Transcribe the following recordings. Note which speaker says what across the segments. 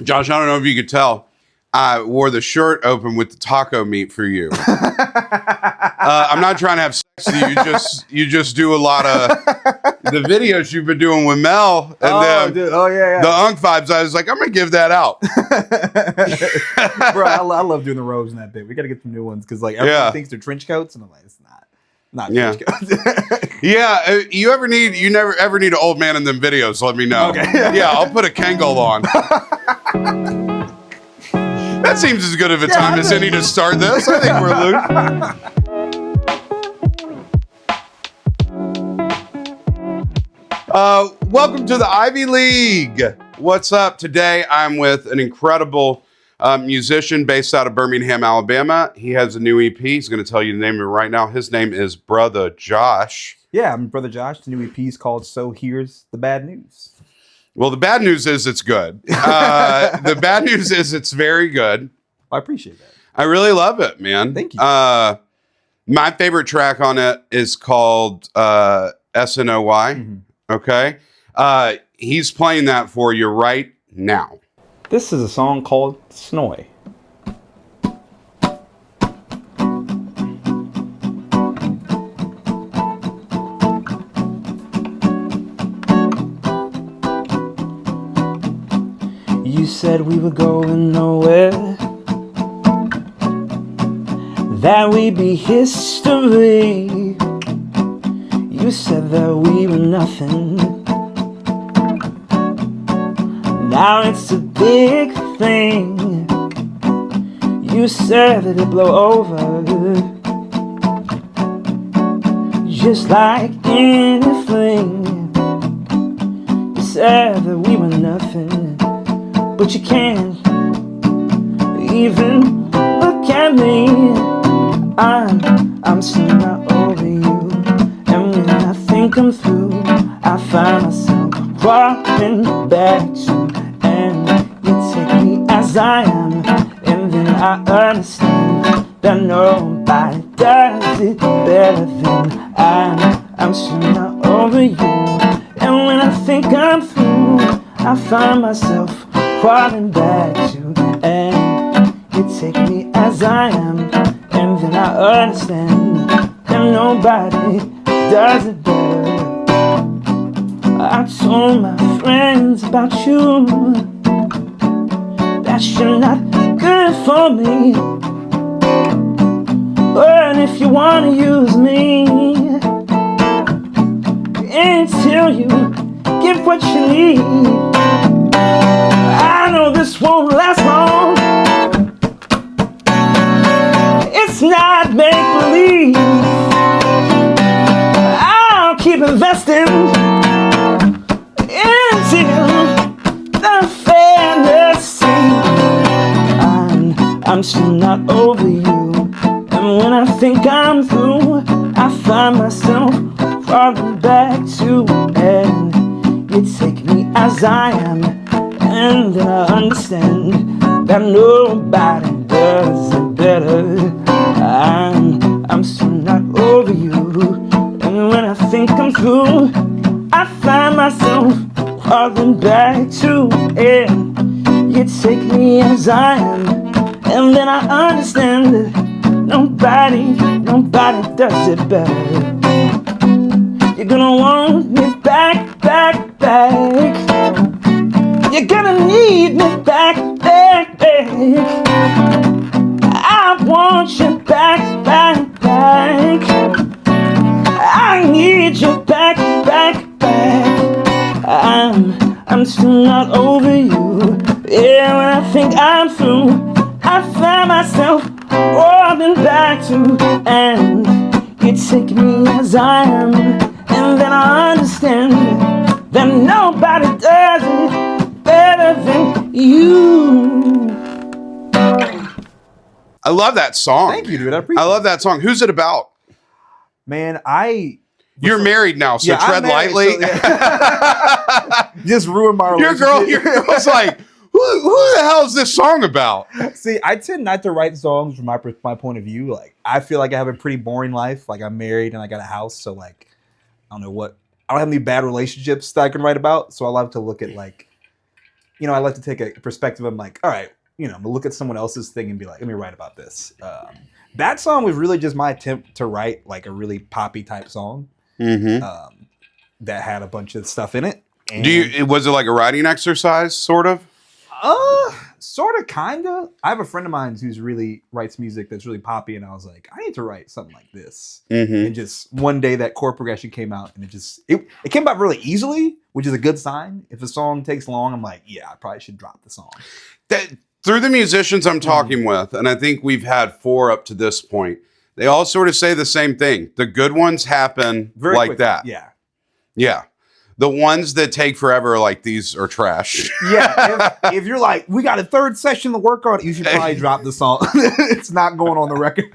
Speaker 1: Josh, I don't know if you could tell. I wore the shirt open with the taco meat for you. I'm not trying to have sex with you. You just do a lot of the videos you've been doing with Mel and
Speaker 2: dude.
Speaker 1: The Unk vibes. I was like, I'm gonna give that out.
Speaker 2: Bro, I love doing the robes in that bit. We got to get some new ones because like everyone thinks they're trench coats, and I'm like, it's not trench coats.
Speaker 1: Yeah, you never ever need an old man in them videos, let me know.
Speaker 2: Okay.
Speaker 1: Yeah, I'll put a Kangol on. That seems as good of a time as any to start this. I think we're loose. Welcome to the Ivey League. What's up? Today I'm with an incredible musician based out of Birmingham, Alabama. He has a new EP. He's going to tell you the name of it right now. His name is Brotha Josh.
Speaker 2: Yeah, I'm Brotha Josh. The new EP is called So Here's the Bad News.
Speaker 1: Well, the bad news is it's good. The bad news is it's very good.
Speaker 2: I appreciate that.
Speaker 1: I really love it, man.
Speaker 2: Thank you.
Speaker 1: My favorite track on it is called SNOY.
Speaker 2: Mm-hmm.
Speaker 1: Okay. He's playing that for you right now.
Speaker 2: This is a song called Snoy. You said we were going nowhere, that we'd be history. You said that we were nothing. Now it's a big thing. You said that it'd blow over, just like anything. You said that we were nothing, but you can't even look at me. I'm still not over you, and when I think I'm through, I find myself crawling back to, and you take me as I am, and then I understand that nobody does it better than I'm still not over you, and when I think I'm through, I find myself crawling back to, and you take me as I am, and then I understand that nobody does it better. I told my friends about you, that you're not good for me, but if you wanna use me until you get what you need, I know this won't last long. It's not make-believe. I'll keep investing until the fantasy. I'm still not over you, and when I think I'm through, I find myself crawling back to, and you take me as I am, and then I understand that nobody does it better. I'm still not over you, and when I think I'm through, I find myself crawling back to, and you take me as I am, and then I understand that nobody does it better. You're gonna want me back. You're gonna need me back. I want you back. I need you back. I'm still not over you. Yeah, when I think I'm through, I find myself rolling back to, and you take me as I am, and then I understand that nobody does it better than you.
Speaker 1: I love that song.
Speaker 2: Thank you, dude. I appreciate it.
Speaker 1: I love that song. Who's it about?
Speaker 2: Man,
Speaker 1: You're married now, so tread lightly.
Speaker 2: So, just ruined my relationship.
Speaker 1: Your girl's like, who the hell is this song about?
Speaker 2: See, I tend not to write songs from my point of view. Like, I feel like I have a pretty boring life. Like, I'm married and I got a house, so like, I don't have any bad relationships that I can write about. So I love to look at like,
Speaker 3: I like to take a perspective. I'm like, all right, I'm gonna look at someone else's thing and be like, let me write about this. That song was really just my attempt to write like a really poppy type song that had a bunch of stuff in it. And
Speaker 1: was it like a writing exercise, sort of?
Speaker 3: Sort of, kind of. I have a friend of mine who's really writes music that's really poppy, and I was like, I need to write something like this. And just one day that chord progression came out, and it came out really easily, which is a good sign. If a song takes long, I'm like, yeah, I probably should drop the song.
Speaker 1: Through the musicians I'm talking with, and I think we've had 4 up to this point, they all sort of say the same thing. The good ones happen
Speaker 3: Very
Speaker 1: like
Speaker 3: quickly.
Speaker 1: that.
Speaker 3: Yeah.
Speaker 1: Yeah. The ones that take forever are like, these are trash.
Speaker 3: Yeah. If you're like, we got a 3rd session to work on, you should probably drop the song. It's not going on the record.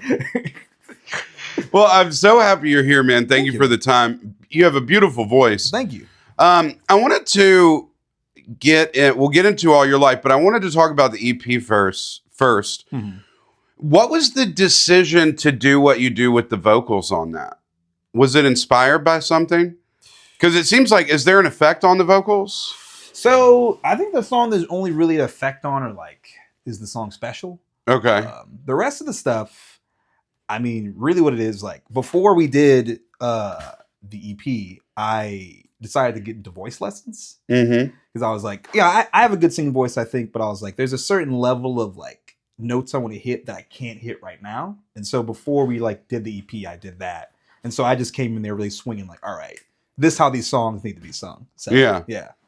Speaker 1: Well, I'm so happy you're here, man. Thank you for the time. You have a beautiful voice.
Speaker 3: Thank you.
Speaker 1: I wanted to we'll get into all your life, but I wanted to talk about the EP first. What was the decision to do what you do with the vocals on that? Was it inspired by something? Because it seems like, is there an effect on the vocals?
Speaker 3: So I think the song there's only really an effect on is the song Special.
Speaker 1: Okay.
Speaker 3: The rest of the stuff, I mean, really what it is, like before we did the EP, I decided to get into voice lessons. Because I was like, yeah, I have a good singing voice, I think, but I was like, there's a certain level of like notes I want to hit that I can't hit right now. And so before we like did the EP, I did that. And so I just came in there really swinging like, all right, this is how these songs need to be sung. So, yeah.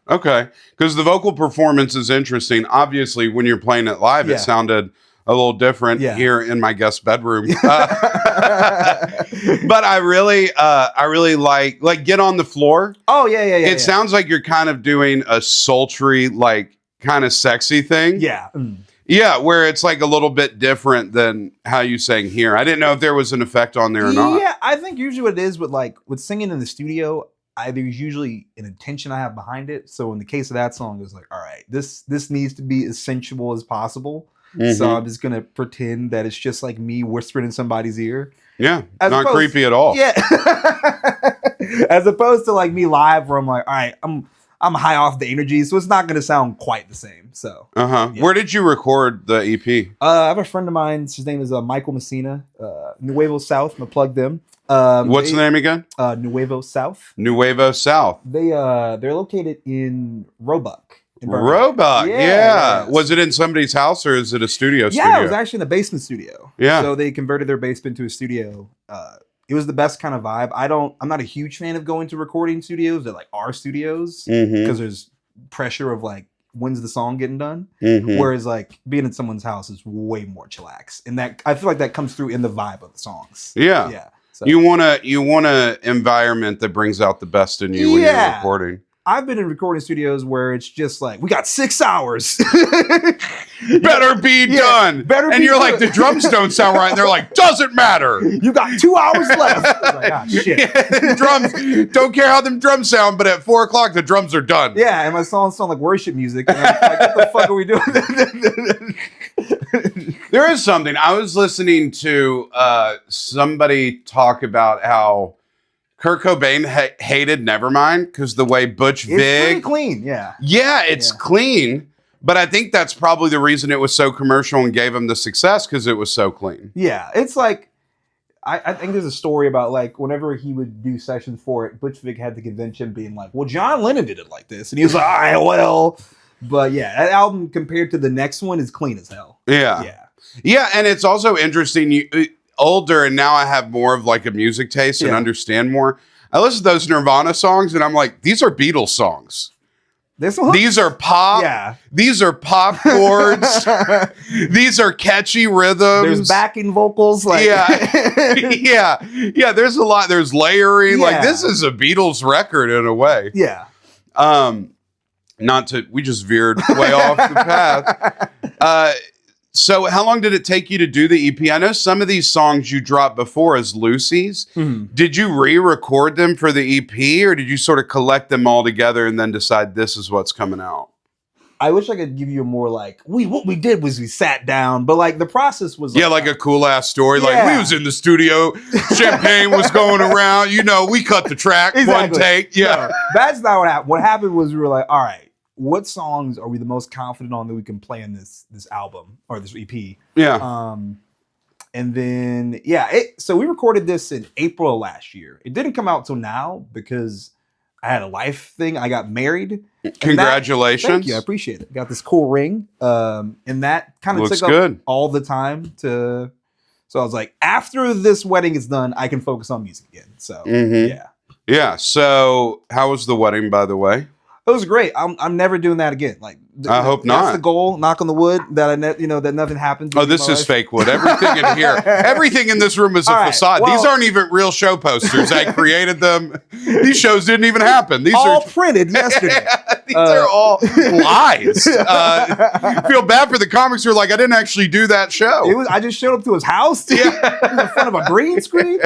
Speaker 1: Okay. Because the vocal performance is interesting. Obviously, when you're playing it live, it sounded a little different here in my guest bedroom. But I really like Get on the Floor.
Speaker 3: Oh, yeah.
Speaker 1: It sounds like you're kind of doing a sultry, like kind of sexy thing.
Speaker 3: Yeah.
Speaker 1: Yeah, where it's like a little bit different than how you sang here. I didn't know if there was an effect on there or not.
Speaker 3: Yeah, I think usually what it is with singing in the studio, there's usually an intention I have behind it. So in the case of that song, it was like, all right, this needs to be as sensual as possible. So I'm just gonna pretend that it's just like me whispering in somebody's ear.
Speaker 1: Yeah, not creepy at all.
Speaker 3: Yeah, as opposed to like me live, where I'm like, all right, I'm high off the energy, so it's not gonna sound quite the same. So,
Speaker 1: Where did you record the EP?
Speaker 3: I have a friend of mine. His name is Michael Messina, Nuevo South. I'm gonna plug them.
Speaker 1: What's the name again?
Speaker 3: Nuevo South.
Speaker 1: Nuevo South.
Speaker 3: They're located in Roebuck.
Speaker 1: Roebuck, yeah. Was it in somebody's house or is it a studio?
Speaker 3: Yeah, it was actually in a basement studio.
Speaker 1: Yeah.
Speaker 3: So they converted their basement to a studio. It was the best kind of vibe. I'm not a huge fan of going to recording studios that like are studios because there's pressure of like, when's the song getting done? Whereas like being in someone's house is way more chillax. And that I feel like that comes through in the vibe of the songs.
Speaker 1: Yeah.
Speaker 3: Yeah. So.
Speaker 1: You want a environment that brings out the best in you when you're recording.
Speaker 3: I've been in recording studios where it's just like, we got 6 hours.
Speaker 1: Better be done. And you're like, the drums don't sound right. And they're like, doesn't matter.
Speaker 3: You got 2 hours left. I was like, ah, shit.
Speaker 1: Drums, don't care how them drums sound, but at 4 o'clock, the drums are done.
Speaker 3: Yeah, and my songs sound like worship music. And I'm like, what the fuck are we doing?
Speaker 1: There is something. I was listening to somebody talk about how Kurt Cobain hated Nevermind because the way Butch Vig...
Speaker 3: It's pretty clean, yeah.
Speaker 1: Yeah, it's clean, but I think that's probably the reason it was so commercial and gave him the success because it was so clean.
Speaker 3: Yeah, it's like... I think there's a story about like whenever he would do sessions for it, Butch Vig had the convention being like, well, John Lennon did it like this. And he was like, all right, well... But yeah, that album compared to the next one is clean as hell.
Speaker 1: Yeah. Yeah, and it's also interesting... older and now I have more of like a music taste and understand more. I listen to those Nirvana songs and I'm like, these are Beatles songs. These are pop. Yeah. These are pop chords. These are catchy rhythms.
Speaker 3: There's backing vocals. Like
Speaker 1: yeah. There's a lot. There's layering. Yeah. Like this is a Beatles record in a way.
Speaker 3: Yeah.
Speaker 1: We just veered way off the path. So how long did it take you to do the EP? I know some of these songs you dropped before as Lucy's. Did you re-record them for the EP or did you sort of collect them all together and then decide this is what's coming out?
Speaker 3: I wish I could give you a more like, what we did was we sat down, but like the process was
Speaker 1: like a cool ass story. Like we was in the studio, champagne was going around, we cut the track, one take. Yeah.
Speaker 3: No, that's not what happened. What happened was we were like, all right, what songs are we the most confident on that we can play in this album or this EP?
Speaker 1: Yeah.
Speaker 3: And then so we recorded this in April of last year. It didn't come out till now because I had a life thing. I got married.
Speaker 1: Congratulations.
Speaker 3: Thank you. I appreciate it. Got this cool ring. And that kind of took up all the time to. So I was like, after this wedding is done, I can focus on music again. So yeah.
Speaker 1: Yeah. So how was the wedding, by the way?
Speaker 3: It was great. I'm never doing that again. Like
Speaker 1: I hope not.
Speaker 3: That's the goal. Knock on the wood that that nothing happens.
Speaker 1: Oh, this is fake wood. Everything in here, everything in this room is a facade.
Speaker 3: Well,
Speaker 1: these aren't even real show posters. I created them. These shows didn't even happen. These
Speaker 3: all
Speaker 1: are
Speaker 3: printed yesterday.
Speaker 1: These are all lies. Feel bad for the comics who are like, I didn't actually do that show.
Speaker 3: I just showed up to his house in front of a green screen.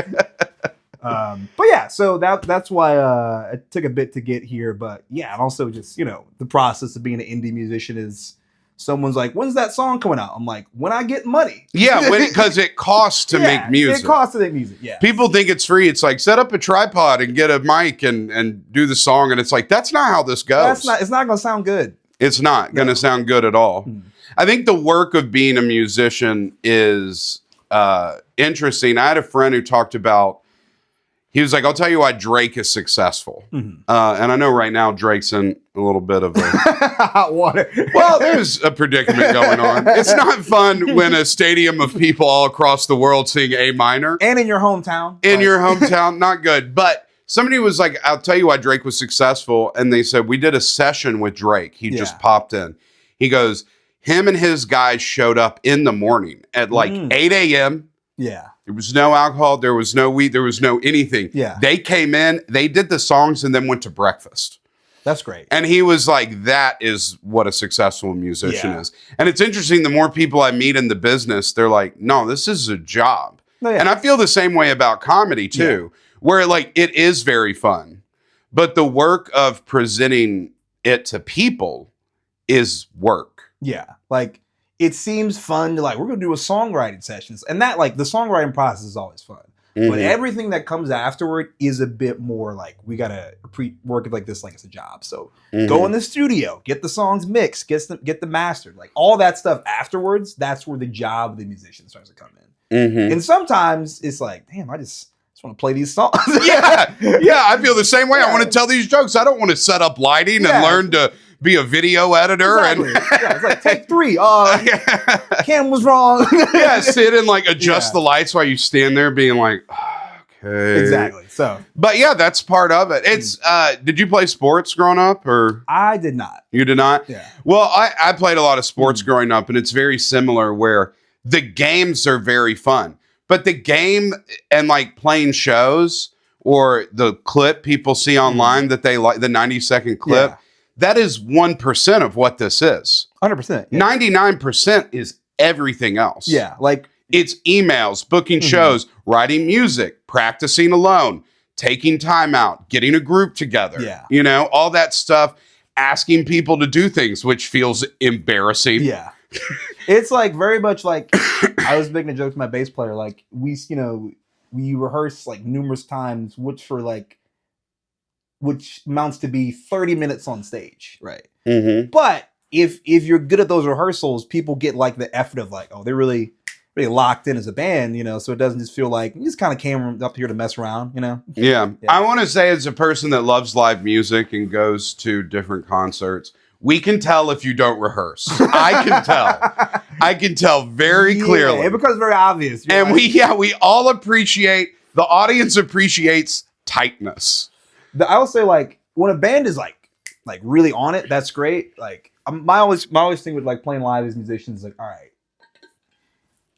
Speaker 3: But yeah, so that's why it took a bit to get here. But yeah, and also just the process of being an indie musician is someone's like, when's that song coming out? I'm like, when I get money.
Speaker 1: Yeah, because it costs to make music.
Speaker 3: It costs to make music. Yeah,
Speaker 1: people think it's free. It's like set up a tripod and get a mic and do the song, and it's like that's not how this goes.
Speaker 3: It's not going to sound good.
Speaker 1: It's not going to sound good at all. I think the work of being a musician is interesting. I had a friend who talked about. He was like, I'll tell you why Drake is successful. And I know right now Drake's in a little bit of a
Speaker 3: hot water.
Speaker 1: Well, there's a predicament going on. It's not fun when a stadium of people all across the world sing A minor.
Speaker 3: And in your hometown.
Speaker 1: Your hometown, not good. But somebody was like, I'll tell you why Drake was successful. And they said, we did a session with Drake. He just popped in. He goes, him and his guys showed up in the morning at like 8 a.m.
Speaker 3: Yeah.
Speaker 1: There was no alcohol. There was no weed. There was no anything.
Speaker 3: Yeah.
Speaker 1: They came in, they did the songs, and then went to breakfast.
Speaker 3: That's great.
Speaker 1: And he was like, that is what a successful musician is. And it's interesting, the more people I meet in the business, they're like, no, this is a job. And I feel the same way about comedy too, where like it is very fun. But the work of presenting it to people is work.
Speaker 3: Yeah. Like, it seems fun to like, we're going to do a songwriting sessions. And that like the songwriting process is always fun. But everything that comes afterward is a bit more like, we got to work it like this, like it's a job. So go in the studio, get the songs mixed, get the mastered, like all that stuff afterwards. That's where the job of the musician starts to come in. And sometimes it's like, damn, I just want to play these songs.
Speaker 1: Yeah, I feel the same way. I want to tell these jokes. I don't want to set up lighting and learn to be a video editor.
Speaker 3: Exactly. And it's like take 3. Cam was wrong.
Speaker 1: Sit and like adjust the lights while you stand there being like, okay.
Speaker 3: Exactly. So,
Speaker 1: but yeah, that's part of it. It's did you play sports growing up or?
Speaker 3: I did not.
Speaker 1: You did not?
Speaker 3: Yeah.
Speaker 1: Well, I played a lot of sports growing up, and it's very similar where the games are very fun. But the game and like playing shows or the clip people see online that they like, the 90-second clip, that is 1% of what this is.
Speaker 3: 100%.
Speaker 1: 99% is everything else.
Speaker 3: Yeah. Like
Speaker 1: it's emails, booking shows, writing music, practicing alone, taking time out, getting a group together.
Speaker 3: Yeah.
Speaker 1: All that stuff, asking people to do things, which feels embarrassing.
Speaker 3: Yeah. It's like very much like I was making a joke to my bass player. Like we rehearse like numerous times, which amounts to be 30 minutes on stage. Right. But if you're good at those rehearsals, people get like the effort of like, oh, they're really locked in as a band, so it doesn't just feel like you just kind of came up here to mess around,
Speaker 1: Yeah. I want to say, as a person that loves live music and goes to different concerts, we can tell if you don't rehearse. I can tell. I can tell very clearly.
Speaker 3: It becomes very obvious.
Speaker 1: And we all appreciate, the audience appreciates tightness.
Speaker 3: I will say, like, when a band is like really on it, that's great. Like, my always thing with like playing live as musicians is like, all right,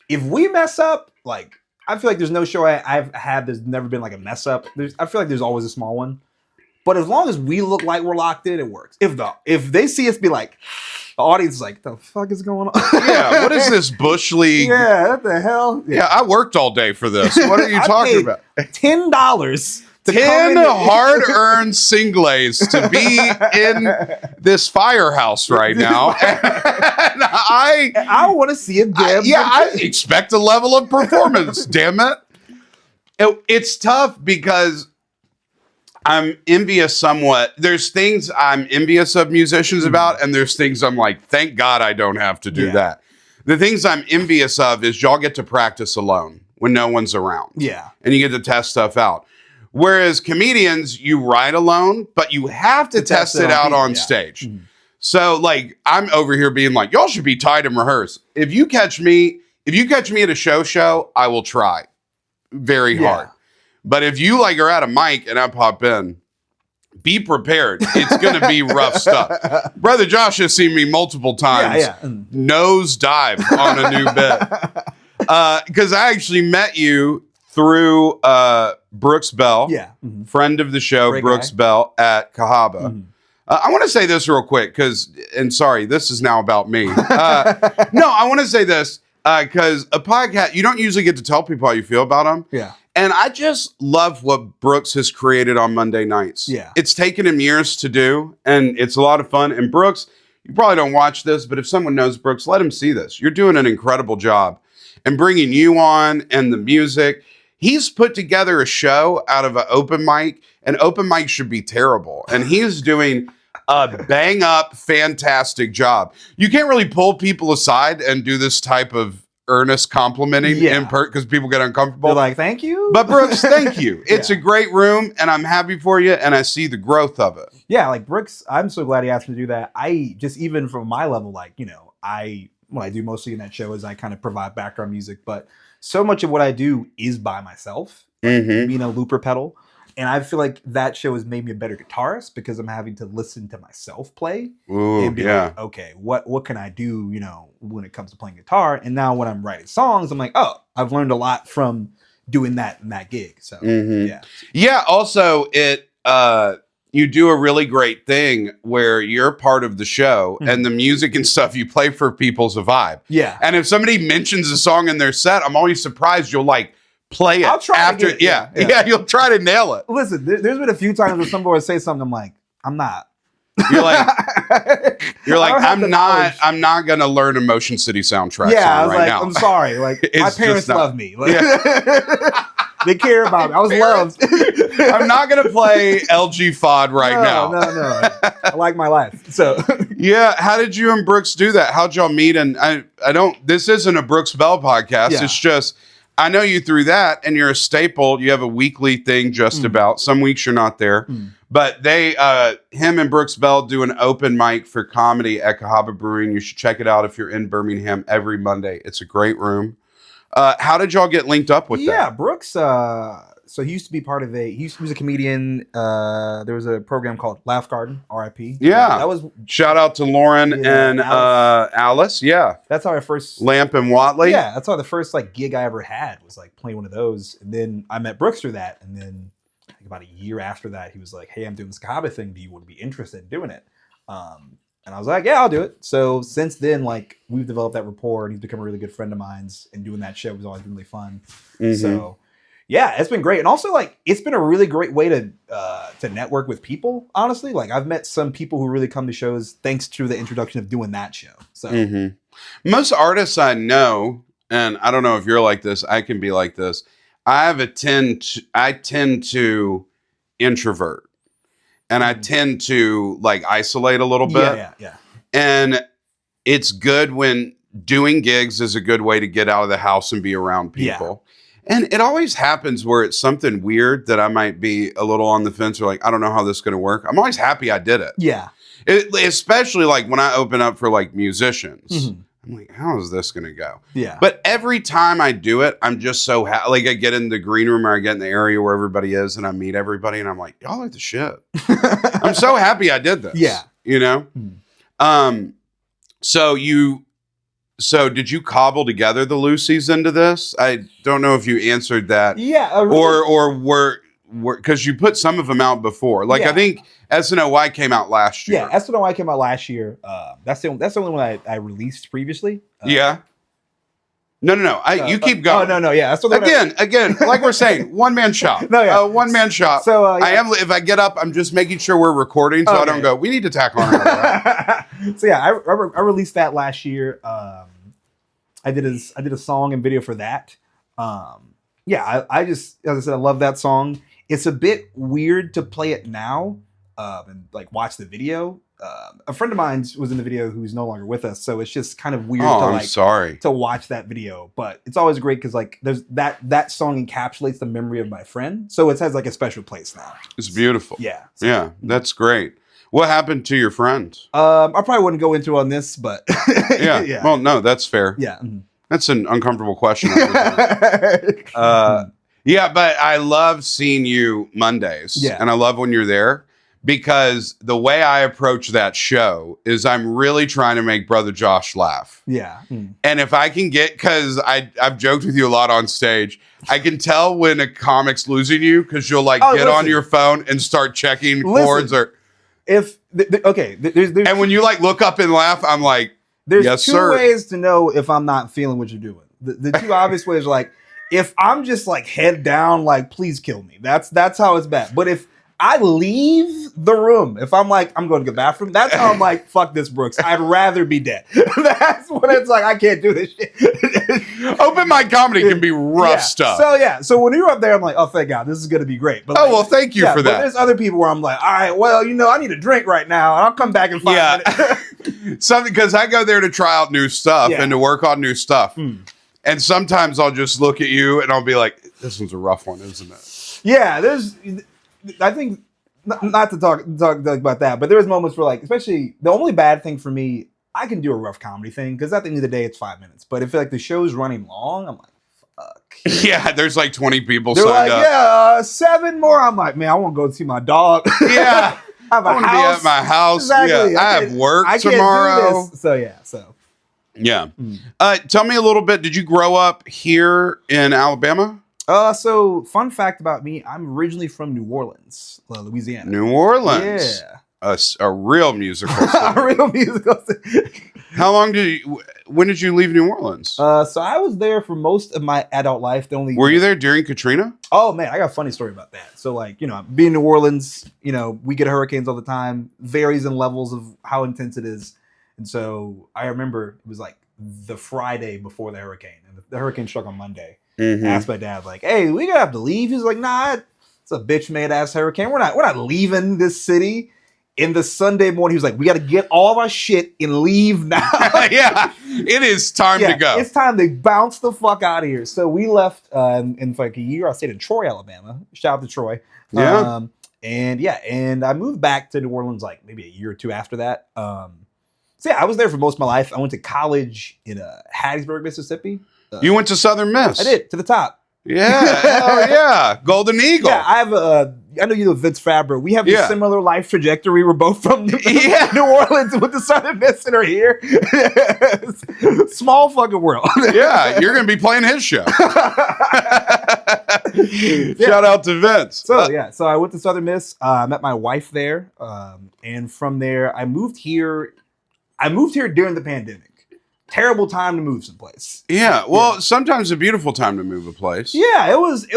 Speaker 3: if we mess up, like, I feel like there's no show I've had there's never been like a mess up. I feel like there's always a small one. But as long as we look like we're locked in, it works. If they see us be like, the audience is like, the fuck is going on?
Speaker 1: Yeah, what is this Bush League?
Speaker 3: Yeah, what the hell?
Speaker 1: Yeah, I worked all day for this. What are you talking about?
Speaker 3: $10.
Speaker 1: 10 hard-earned singles to be in this firehouse right now. And
Speaker 3: I want to see it.
Speaker 1: I expect a level of performance, damn it. It's tough because I'm envious somewhat. There's things I'm envious of musicians about, and there's things I'm like, thank God I don't have to do that. The things I'm envious of is y'all get to practice alone when no one's around.
Speaker 3: Yeah.
Speaker 1: And you get to test stuff out. Whereas comedians, you write alone, but you have to test it out on stage. So like, I'm over here being like, y'all should be tight and rehearse. If you catch me at a show, I will try very hard. But if you like are at a mic and I pop in, be prepared. It's going to be rough stuff. Brother Josh has seen me multiple times nose dive on a new bit. Because I actually met you through Brooks Bell, friend of the show, great Brooks guy. Bell at Cahaba. I want to say this real quick and sorry, this is now about me. No, I want to say this because a podcast, you don't usually get to tell people how you feel about them.
Speaker 3: Yeah.
Speaker 1: And I just love what Brooks has created on Monday nights.
Speaker 3: Yeah.
Speaker 1: It's taken him years to do, and it's a lot of fun. And Brooks, you probably don't watch this, but if someone knows Brooks, let him see this. You're doing an incredible job. And bringing you on and the music, he's put together a show out of an open mic, and open mic should be terrible. And he is doing a bang up, fantastic job. You can't really pull people aside and do this type of earnest complimenting because people get uncomfortable.
Speaker 3: They're like, thank you.
Speaker 1: But Brooks, thank you. It's a great room, and I'm happy for you, and I see the growth of it.
Speaker 3: Yeah, like Brooks, I'm so glad he asked me to do that. I just, even from my level, like, you know, what I do mostly in that show is I kind of provide background music, but so much of what I do is by myself, being a looper pedal. And I feel like that show has made me a better guitarist because I'm having to listen to myself play and be like, okay, what can I do, you know, when it comes to playing guitar? And now when I'm writing songs, I'm like, oh, I've learned a lot from doing that in that gig. So
Speaker 1: yeah. Also, you do a really great thing where you're part of the show and the music and stuff you play for people's a vibe.
Speaker 3: Yeah.
Speaker 1: And if somebody mentions a song in their set, I'm always surprised you'll like play it.
Speaker 3: I'll try
Speaker 1: after. You'll try to nail it.
Speaker 3: Listen, there's been a few times where somebody would say something, I'm like, I'm not.
Speaker 1: You're like, I'm not gonna learn a Motion City soundtrack.
Speaker 3: Yeah, I was
Speaker 1: right
Speaker 3: like,
Speaker 1: now.
Speaker 3: I'm sorry. Like my parents love me. Like, they care about me. I was loved.
Speaker 1: I'm not gonna play LG FOD now.
Speaker 3: No. I like my life. So
Speaker 1: yeah, how did you and Brooks do that? How'd y'all meet? And I don't. This isn't a Brooks Bell podcast. Yeah. It's just I know you through that, and you're a staple. You have a weekly thing just about. Some weeks you're not there. But they, him and Brooks Bell do an open mic for comedy at Cahaba Brewing. You should check it out if you're in Birmingham every Monday. It's a great room. How did y'all get linked up with that?
Speaker 3: Yeah, Brooks, so he used to be part of he was a comedian. There was a program called Laugh Garden, RIP.
Speaker 1: Yeah.
Speaker 3: That was
Speaker 1: shout out to Lauren and Alice. Yeah.
Speaker 3: That's how I first
Speaker 1: Lamp and Watley.
Speaker 3: Yeah, that's how the first like gig I ever had was like playing one of those. And then I met Brooks through that, and then about a year after that, he was like, hey, I'm doing this Cahaba thing. Do you want to be interested in doing it? And I was like, yeah, I'll do it. So since then, like, we've developed that rapport, and he's become a really good friend of mine. And doing that show was always really fun. So yeah, it's been great. And also, like, it's been a really great way to network with people, honestly. Like, I've met some people who really come to shows thanks to the introduction of doing that show. So
Speaker 1: most artists I know, and I don't know if you're like this, I can be like this. I tend to introvert, and I tend to like isolate a little bit.
Speaker 3: Yeah.
Speaker 1: And it's good when doing gigs is a good way to get out of the house and be around people. Yeah. And it always happens where it's something weird that I might be a little on the fence or like, I don't know how this is going to work. I'm always happy I did it.
Speaker 3: Yeah.
Speaker 1: Especially like when I open up for like musicians. I'm like, how is this going to go?
Speaker 3: Yeah.
Speaker 1: But every time I do it, I'm just so happy. Like I get in the green room or I get in the area where everybody is and I meet everybody and I'm like, y'all like the shit. I'm so happy I did this.
Speaker 3: Yeah.
Speaker 1: You know? So did you cobble together the Lucy's into this? I don't know if you answered that.
Speaker 3: Yeah.
Speaker 1: Or were because you put some of them out before. Like I think SNOY came out last year.
Speaker 3: Yeah, SNOY came out last year. That's the only one I released previously.
Speaker 1: Yeah. No. You keep going.
Speaker 3: Oh no. Yeah, that's the
Speaker 1: again. Like we're saying, one man shop.
Speaker 3: No, yeah,
Speaker 1: one man shop.
Speaker 3: So
Speaker 1: I am. If I get up, I'm just making sure we're recording, so I don't go. We need to tackle on that.
Speaker 3: So yeah, I released that last year. I did a song and video for that. I just, as I said, I love that song. it's a bit weird to play it now and like watch the video. A friend of mine was in the video who's no longer with us, so it's just kind of weird to watch that video. But it's always great because like there's that song encapsulates the memory of my friend, so it has like a special place now.
Speaker 1: It's beautiful.
Speaker 3: Yeah,
Speaker 1: yeah, that's great. What happened to your friend?
Speaker 3: I probably wouldn't go into on this, but
Speaker 1: yeah. Well, no, that's fair.
Speaker 3: Yeah,
Speaker 1: that's an uncomfortable question. Yeah, but I love seeing you Mondays.
Speaker 3: Yeah,
Speaker 1: and I love when you're there. Because the way I approach that show is I'm really trying to make Brotha Josh laugh.
Speaker 3: Yeah.
Speaker 1: And if I can because I've joked with you a lot on stage, I can tell when a comic's losing you because you'll get on your phone and start checking chords or
Speaker 3: there's
Speaker 1: and when you like look up and laugh, I'm like,
Speaker 3: there's
Speaker 1: yes,
Speaker 3: two
Speaker 1: sir.
Speaker 3: ways to know if I'm not feeling what you're doing. The two obvious ways are like if I'm just like head down, like please kill me. That's how it's bad. But if I leave the room. If I'm like, I'm going to the bathroom, that's how I'm like, fuck this, Brooks. I'd rather be dead. That's when it's like, I can't do this shit.
Speaker 1: Open mic comedy can be rough stuff.
Speaker 3: So when you're up there, I'm like, oh, thank God, this is going to be great. But
Speaker 1: well, thank you for that.
Speaker 3: But there's other people where I'm like, all right, well, I need a drink right now. And I'll come back in 5 minutes.
Speaker 1: Something, because I go there to try out new stuff and to work on new stuff. And sometimes I'll just look at you and I'll be like, this one's a rough one, isn't it?
Speaker 3: Yeah, I think not to talk about that, but there's moments where like, especially the only bad thing for me, I can do a rough comedy thing because at the end of the day, it's 5 minutes. But if like the show's running long, I'm like, fuck.
Speaker 1: Yeah, there's like 20 people
Speaker 3: They're
Speaker 1: signed up.
Speaker 3: Yeah, 7 more. I'm like, man, I want to go see my dog.
Speaker 1: Yeah,
Speaker 3: I want to
Speaker 1: be at my house.
Speaker 3: Exactly.
Speaker 1: Yeah, I have work tomorrow.
Speaker 3: Can't do this.
Speaker 1: Yeah. Tell me a little bit. Did you grow up here in Alabama?
Speaker 3: So fun fact about me, I'm originally from New Orleans, Louisiana.
Speaker 1: New Orleans.
Speaker 3: Yeah.
Speaker 1: A real musical city.
Speaker 3: A real musical city.
Speaker 1: When did you leave New Orleans?
Speaker 3: So I was there for most of my adult life.
Speaker 1: Were you there during Katrina?
Speaker 3: Oh man, I got a funny story about that. So like, being in New Orleans, we get hurricanes all the time, varies in levels of how intense it is. And so I remember it was like the Friday before the hurricane, and the hurricane struck on Monday.
Speaker 1: Mm-hmm.
Speaker 3: I asked my dad, like, hey, we gonna have to leave? He's like, nah, it's a bitch made ass hurricane. We're not leaving this city. In the Sunday morning, he was like, we got to get all of our shit and leave now.
Speaker 1: Yeah, it is time to go.
Speaker 3: It's time to bounce the fuck out of here. So we left in like a year. I stayed in Troy, Alabama. Shout out to Troy.
Speaker 1: Yeah.
Speaker 3: And I moved back to New Orleans like maybe a year or two after that. So I was there for most of my life. I went to college in Hattiesburg, Mississippi.
Speaker 1: You went to Southern Miss.
Speaker 3: I did, to the top.
Speaker 1: Yeah, hell yeah. Golden Eagle.
Speaker 3: Yeah, I know you know Vince Fabro. We have a similar life trajectory. We're both from New Orleans with the Southern Miss and are here. Small fucking world.
Speaker 1: Yeah, you're going to be playing his show. Shout out to Vince.
Speaker 3: So I went to Southern Miss. I met my wife there. And from there, I moved here. During the pandemic. Terrible time to move someplace.
Speaker 1: Yeah, well, sometimes a beautiful time to move a place.
Speaker 3: Yeah, it was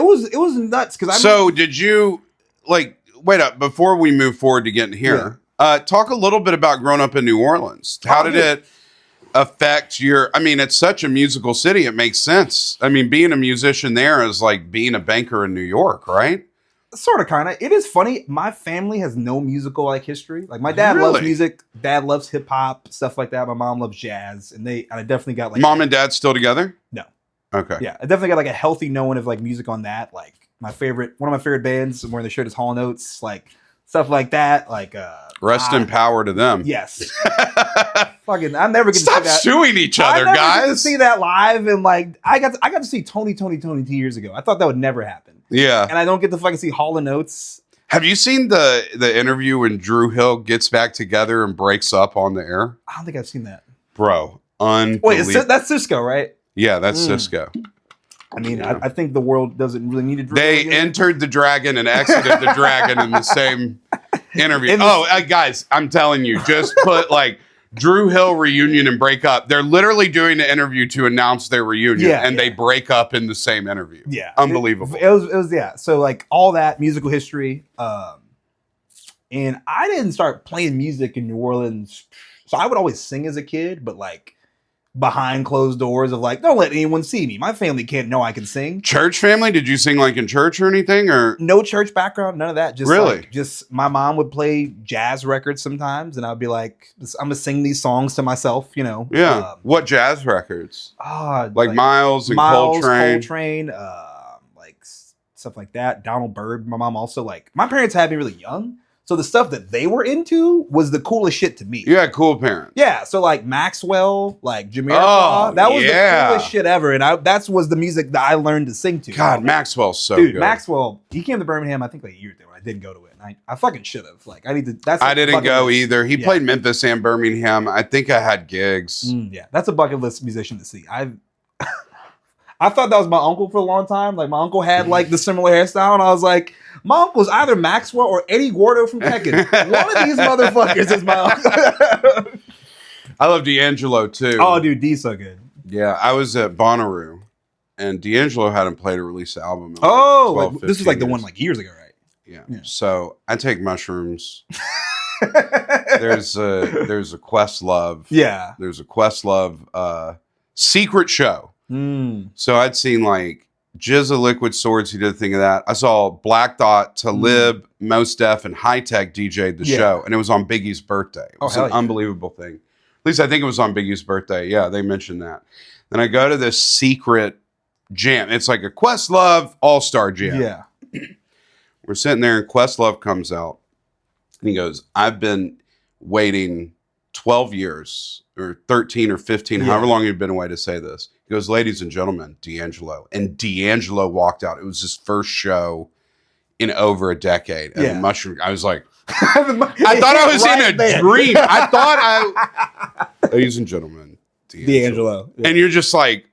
Speaker 3: nuts because
Speaker 1: did you wait up before we move forward to getting here? Talk a little bit about growing up in New Orleans. How did it affect your? I mean, it's such a musical city. It makes sense. I mean, being a musician there is like being a banker in New York, right?
Speaker 3: Sort of, kind of. It is funny. My family has no musical history. Like my dad loves music. Dad loves hip hop, stuff like that. My mom loves jazz, and I definitely got like.
Speaker 1: Mom and dad still together?
Speaker 3: No.
Speaker 1: Okay.
Speaker 3: Yeah, I definitely got like a healthy knowing of like music on that. Like one of my favorite bands, wearing the shirt is Hall & Oates, like stuff like that. Like
Speaker 1: rest in power to them.
Speaker 3: Yes. Fucking, I'm never gonna
Speaker 1: stop suing each other, guys.
Speaker 3: I never to see that live, and like I got to see Tony 2 years ago. I thought that would never happen.
Speaker 1: Yeah,
Speaker 3: and I don't get to fucking see Hall & Oates.
Speaker 1: Have you seen the interview when Drew Hill gets back together and breaks up on the air?
Speaker 3: I don't think I've seen that,
Speaker 1: bro. Unbelievable.
Speaker 3: Wait, that's Cisco, right?
Speaker 1: Yeah, that's Cisco.
Speaker 3: I mean, I think the world doesn't really need a Drew.
Speaker 1: They entered the dragon and exited the dragon in the same interview. Guys, I'm telling you, just put like Drew Hill reunion and break up. They're literally doing an interview to announce their reunion, and they break up in the same interview. Yeah, unbelievable.
Speaker 3: It was So like all that musical history, and I didn't start playing music in New Orleans. So I would always sing as a kid, but like behind closed doors of like, don't let anyone see me. My family can't know I can sing.
Speaker 1: Church family? Did you sing like in church or anything? Or
Speaker 3: No church background, none of that. Just
Speaker 1: really?
Speaker 3: Just my mom would play jazz records sometimes, and I'd be like, I'm gonna sing these songs to myself, you know.
Speaker 1: Yeah. What jazz records? Like Miles and
Speaker 3: Miles,
Speaker 1: Coltrane,
Speaker 3: like stuff like that. Donald Byrd. My mom also like. My parents had me really young, so the stuff that they were into was the coolest shit to me.
Speaker 1: You had cool parents.
Speaker 3: Yeah, so like Maxwell, like Jamiroquai, that was the coolest shit ever, and that was the music that I learned to sing to.
Speaker 1: God, Maxwell's so
Speaker 3: Dude,
Speaker 1: good.
Speaker 3: Maxwell, he came to Birmingham, I think like a year ago. I didn't go to it. And I fucking should have. Like, I need to. That's
Speaker 1: I didn't go
Speaker 3: list.
Speaker 1: either. He played Memphis and Birmingham. I think I had gigs.
Speaker 3: Yeah, that's a bucket list musician to see. I thought that was my uncle for a long time. Like, my uncle had like the similar hairstyle, and I was like, my uncle's either Maxwell or Eddie Gordo from Tekken. One of these motherfuckers is my uncle.
Speaker 1: I love D'Angelo too.
Speaker 3: Oh, dude, D's so good.
Speaker 1: Yeah, I was at Bonnaroo, and D'Angelo hadn't played a release album. In
Speaker 3: Oh,
Speaker 1: 12,
Speaker 3: like, this is like the
Speaker 1: years.
Speaker 3: one like years ago, right?
Speaker 1: Yeah. So I take mushrooms. There's a Questlove.
Speaker 3: Yeah.
Speaker 1: There's a Questlove secret show. So I'd seen like Jizza Liquid Swords. He did a thing of that. I saw Black Dot, Talib, Mos Def, and High Tech DJ'd the show, and it was on Biggie's birthday. It was an unbelievable thing. At least I think it was on Biggie's birthday. Yeah, they mentioned that. Then I go to this secret jam. It's like a Questlove All-Star Jam.
Speaker 3: Yeah.
Speaker 1: We're sitting there, and Questlove comes out, and he goes, "I've been waiting 12 years or 13 or 15, however long you've been away to say this." He goes, "Ladies and gentlemen, D'Angelo." And D'Angelo walked out. It was his first show in over a decade. And the mushroom, I was like, I thought I was in a dream. I thought ladies and gentlemen,
Speaker 3: D'Angelo.
Speaker 1: And you're just like,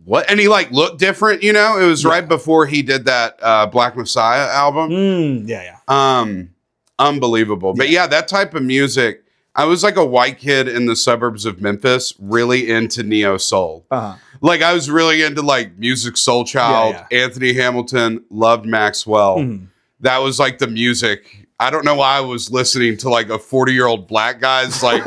Speaker 1: what? And he like looked different, you know? It was right before he did that Black Messiah album. Unbelievable. But yeah, that type of music. I was like a white kid in the suburbs of Memphis, really into neo soul. Like I was really into like Music Soul Child, Anthony Hamilton, loved Maxwell. That was like the music. I don't know why I was listening to like a 40-year-old black guy's like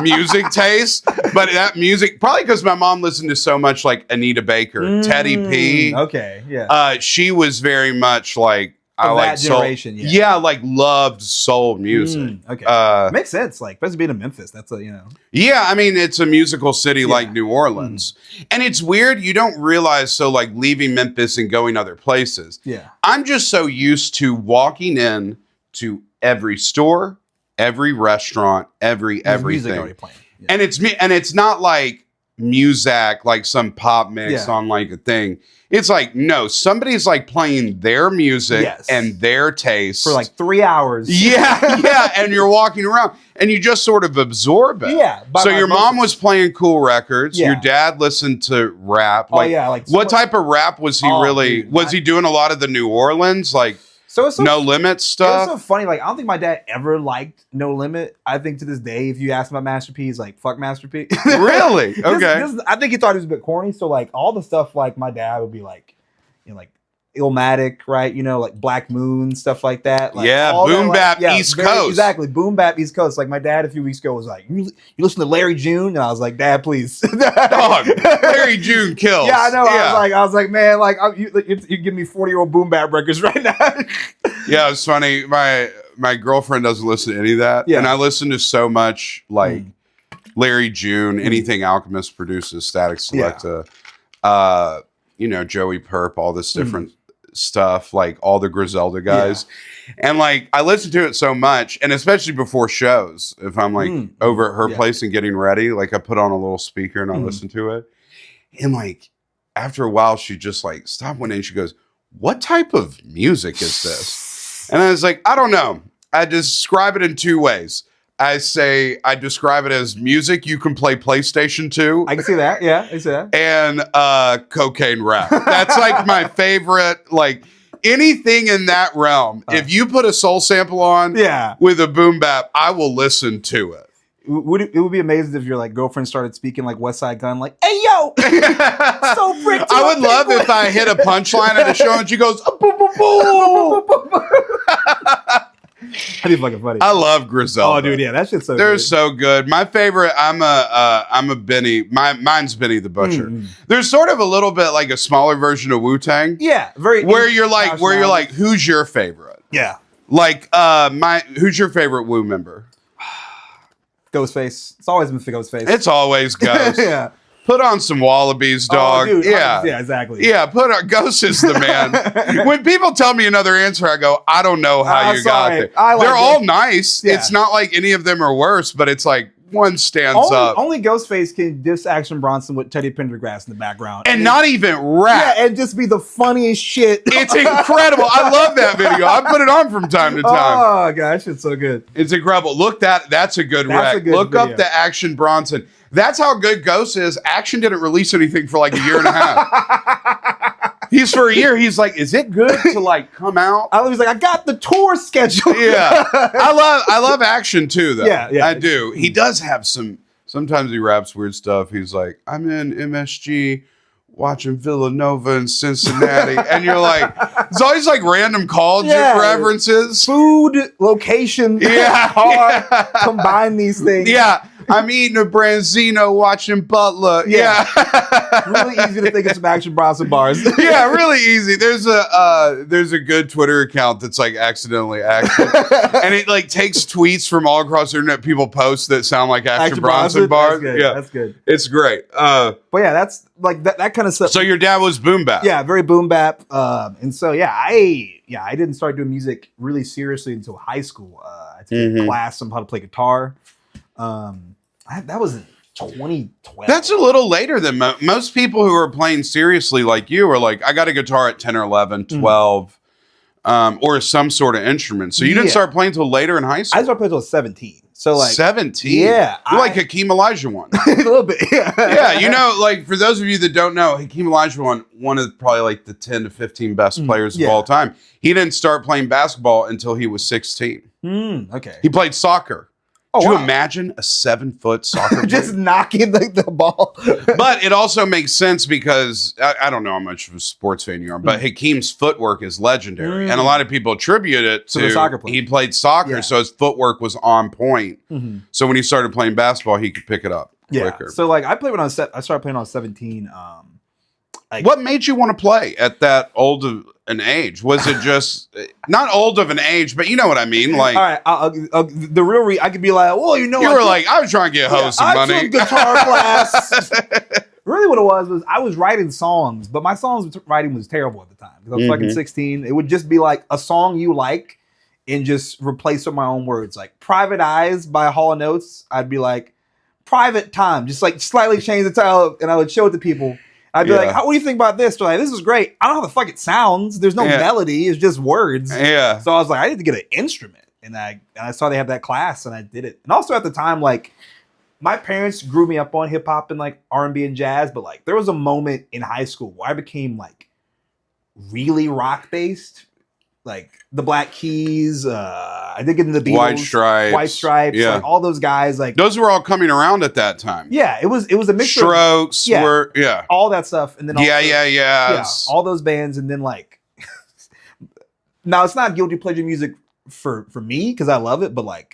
Speaker 1: music taste, but that music, probably because my mom listened to so much like Anita Baker, Teddy P.
Speaker 3: Okay, yeah.
Speaker 1: She was very much like, I
Speaker 3: Of
Speaker 1: like
Speaker 3: that
Speaker 1: soul.
Speaker 3: generation,
Speaker 1: Like loved soul music.
Speaker 3: Okay, makes sense. Like, especially being in Memphis, that's a
Speaker 1: Yeah, I mean it's a musical city like New Orleans, and it's weird you don't realize. So like leaving Memphis and going other places.
Speaker 3: Yeah,
Speaker 1: I'm just so used to walking in to every store, every restaurant, everything,
Speaker 3: music already playing.
Speaker 1: and it's not like Muzak, like some pop mix on like a thing. It's like, no, somebody's like playing their music and their taste
Speaker 3: for like 3 hours.
Speaker 1: Yeah. And you're walking around and you just sort of absorb it.
Speaker 3: Yeah.
Speaker 1: So your mom was playing cool records. Your dad listened to rap. Like, what type of rap was he really? Dude, was he doing a lot of the New Orleans, like No Limit stuff?
Speaker 3: It's so funny. Like, I don't think my dad ever liked No Limit. I think to this day, if you ask about Master P, he's like, fuck Master P.
Speaker 1: Really? Okay.
Speaker 3: I think he thought he was a bit corny. So, like, all the stuff, like, my dad would be like, like, Illmatic, right? Like Black Moon, stuff like that. Like,
Speaker 1: boom bap East Coast.
Speaker 3: Exactly, boom bap East Coast. Like, my dad a few weeks ago was like, you listen to Larry June? And I was like, Dad, please.
Speaker 1: Dog, Larry June kills.
Speaker 3: Yeah, I know. Yeah. I was like, man, like, you give me 40-year-old boom bap records right now.
Speaker 1: Yeah, it's funny. My girlfriend doesn't listen to any of that. Yeah. And I listen to so much, like, Larry June, anything Alchemist produces, Static Selecta, Joey Perp, all this different stuff, like all the Griselda guys. And like I listen to it so much, and especially before shows, if I'm like over at her place and getting ready, like I put on a little speaker and I listen to it. And like after a while, she just like stopped one day and she goes, "What type of music is this?" And I was like, I don't know. I describe it in two ways. I describe it as music you can play PlayStation to.
Speaker 3: I can see that. Yeah, I see that.
Speaker 1: And cocaine rap. That's like my favorite, like anything in that realm. If you put a soul sample on with a boom bap, I will listen to it.
Speaker 3: It would be amazing if your like girlfriend started speaking like West Side Gun, like, "Hey yo, so frick."
Speaker 1: I would love if I hit a punchline at a show and she goes, "Boo, boo, boo."
Speaker 3: That'd be fucking funny.
Speaker 1: I love Griselda.
Speaker 3: Oh, dude, yeah, that shit's so
Speaker 1: They're
Speaker 3: good.
Speaker 1: so good. My favorite, I'm a Benny. Mine's Benny the Butcher.
Speaker 3: Mm.
Speaker 1: There's sort of a little bit like a smaller version of Wu-Tang.
Speaker 3: Yeah, very.
Speaker 1: Where you're like, who's your favorite?
Speaker 3: Yeah.
Speaker 1: Like, who's your favorite Wu member?
Speaker 3: Ghostface. It's always been Ghostface.
Speaker 1: It's always Ghost.
Speaker 3: Yeah.
Speaker 1: Put on some Wallabies, dog.
Speaker 3: Oh, dude,
Speaker 1: yeah.
Speaker 3: Yeah, exactly.
Speaker 1: Yeah, put on Ghost is the man. When people tell me another answer, I go, I don't know how you got there. They're all nice. Yeah. It's not like any of them are worse, but it's like one stands up.
Speaker 3: Only Ghostface can diss Action Bronson with Teddy Pendergrass in the background.
Speaker 1: And not even rap.
Speaker 3: Yeah, and just be the funniest shit.
Speaker 1: It's incredible. I love that video. I put it on from time to time.
Speaker 3: Oh, gosh, it's so good.
Speaker 1: It's incredible. Look, that's a good rec. Look
Speaker 3: video.
Speaker 1: up the Action Bronson. That's how good Ghost is. Action didn't release anything for like a year and a half. He's for a year. He's like, is it good to like come out?
Speaker 3: I was like, I got the tour schedule.
Speaker 1: Yeah, I love Action too, though.
Speaker 3: Yeah,
Speaker 1: I do. He does have some. Sometimes he raps weird stuff. He's like, I'm in MSG watching Villanova and Cincinnati, and you're like, it's always like random college references,
Speaker 3: food, location, combine these things.
Speaker 1: Yeah. I'm eating a branzino watching Butler. Yeah.
Speaker 3: Really easy to think of some Action Bronson bars.
Speaker 1: Yeah, really easy. There's a good Twitter account that's like accidentally Action. And it like takes tweets from all across the internet people post that sound like Action Bronson bars.
Speaker 3: That's good.
Speaker 1: It's great.
Speaker 3: But yeah, that's like that kind of stuff.
Speaker 1: So your dad was boom bap.
Speaker 3: Yeah, very boom bap. And so I didn't start doing music really seriously until high school. I took a class on how to play guitar. That was in 2012.
Speaker 1: That's a little later than most people who are playing seriously like you are like, I got a guitar at 10 or 11, 12, or some sort of instrument. So you didn't start playing until later in high school?
Speaker 3: I started playing until 17. So like
Speaker 1: 17?
Speaker 3: Yeah.
Speaker 1: You're like Hakeem Olajuwon.
Speaker 3: A little bit, yeah.
Speaker 1: Yeah, you know, like for those of you that don't know, Hakeem Olajuwon, one of probably like the 10 to 15 best players of all time. He didn't start playing basketball until he was 16.
Speaker 3: Okay.
Speaker 1: He played soccer.
Speaker 3: Oh,
Speaker 1: Could you imagine a 7-foot soccer
Speaker 3: just knocking the ball?
Speaker 1: But it also makes sense because I don't know how much of a sports fan you are, but Hakeem's footwork is legendary. And a lot of people attribute it to
Speaker 3: the soccer player.
Speaker 1: He played soccer, so his footwork was on point. So when he started playing basketball, he could pick it up quicker.
Speaker 3: So like I played when I started playing when I was 17.
Speaker 1: What made you want to play at that old of an age? Was it just not old of an age, but you know what I mean? Like,
Speaker 3: all right, the real I could be like, well, you know,
Speaker 1: you were like, I was trying to get some money.
Speaker 3: I took guitar class. Really, what it was I was writing songs, but my songs writing was terrible at the time because I was fucking 16. It would just be like a song you like and just replace with my own words, like "Private Eyes" by Hall & Oates. I'd be like, "Private Time," just like slightly change the title, and I would show it to people. I'd be like, what do you think about this? They're like, this is great. I don't know how the fuck it sounds. There's no melody. It's just words.
Speaker 1: Yeah.
Speaker 3: So I was like, I need to get an instrument. And I saw they had that class and I did it. And also at the time, like, my parents grew me up on hip hop and like R&B and jazz. But like, there was a moment in high school where I became like really rock based. Like the Black Keys, I did get into the Beatles, White Stripes, like all those guys. Like
Speaker 1: those were all coming around at that time.
Speaker 3: Yeah, it was a mixture.
Speaker 1: Strokes were
Speaker 3: all that stuff, and then
Speaker 1: all
Speaker 3: those bands, and then like now it's not guilty pleasure music for me because I love it, but like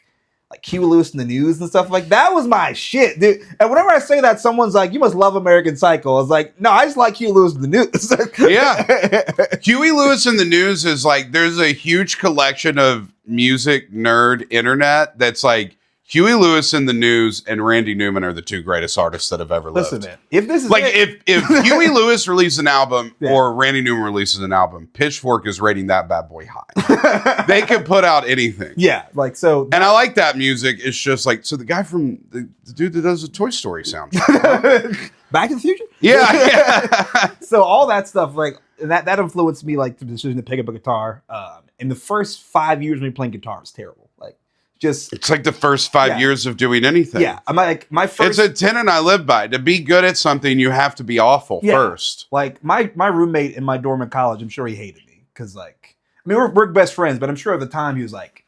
Speaker 3: Huey Lewis and the News and stuff like that was my shit, dude. And whenever I say that, someone's like, "You must love American Psycho." I was like, "No, I just like Huey Lewis and the News."
Speaker 1: Yeah, Huey Lewis and the News is like there's a huge collection of music nerd internet that's like Huey Lewis and the News and Randy Newman are the two greatest artists that have ever lived.
Speaker 3: Listen, man, if this is
Speaker 1: like if Huey Lewis releases an album or Randy Newman releases an album, Pitchfork is rating that bad boy high. They could put out anything.
Speaker 3: Yeah, like so.
Speaker 1: And I like that music. It's just like the guy from the dude that does the Toy Story soundtrack.
Speaker 3: Back in the Future?
Speaker 1: Yeah.
Speaker 3: So all that stuff, like that influenced me like the decision to pick up a guitar. In the first 5 years of me playing guitar was terrible. Like it's
Speaker 1: like the first 5 years of doing anything.
Speaker 3: Yeah. I'm like my first.
Speaker 1: It's a tenet I live by. To be good at something, you have to be awful first.
Speaker 3: Like my roommate in my dorm in college, I'm sure he hated me because like I mean we're best friends, but I'm sure at the time he was like,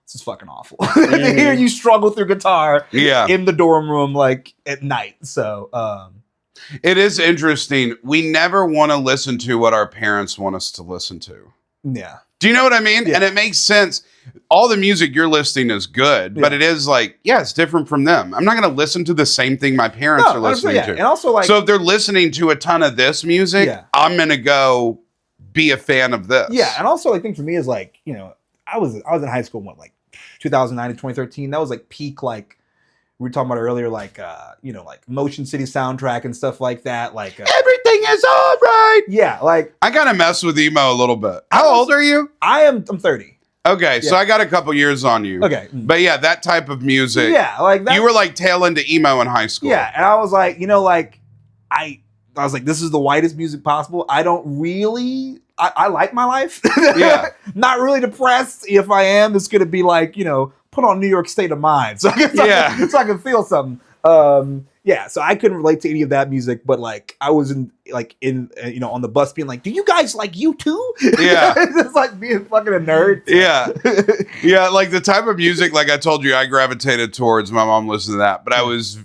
Speaker 3: "This is fucking awful." To hear you struggle through guitar in the dorm room like at night. So
Speaker 1: it is interesting. We never want to listen to what our parents want us to listen to.
Speaker 3: Yeah.
Speaker 1: Do you know what I mean?
Speaker 3: Yeah.
Speaker 1: And it makes sense. All the music you're listening is good, but it is like, it's different from them. I'm not going to listen to the same thing my parents are listening to.
Speaker 3: And also, like,
Speaker 1: so if they're listening to a ton of this music, I'm going to go be a fan of this.
Speaker 3: Yeah, and also I think for me is like, you know, I was in high school in 2009 to 2013. That was like peak, like we were talking about earlier, like you know, like Motion City soundtrack and stuff like that. Like
Speaker 1: everything is all right.
Speaker 3: Yeah, like
Speaker 1: I gotta mess with emo a little bit. How old are you?
Speaker 3: I'm 30.
Speaker 1: Okay, so I got a couple years on you.
Speaker 3: Okay.
Speaker 1: But yeah, that type of music.
Speaker 3: Yeah, like that.
Speaker 1: You were like tail into emo in high school.
Speaker 3: Yeah, and I was like, you know, like I was like, this is the whitest music possible. I don't really I like my life.
Speaker 1: Yeah.
Speaker 3: Not really depressed. If I am, it's gonna be like, you know, put on New York State of Mind. So I can feel something. Yeah, so I couldn't relate to any of that music, but like I was in you know, on the bus being like, do you guys like U2?
Speaker 1: Yeah.
Speaker 3: Just like being fucking a nerd.
Speaker 1: Yeah. Yeah, like the type of music, like I told you, I gravitated towards. My mom listened to that, but I was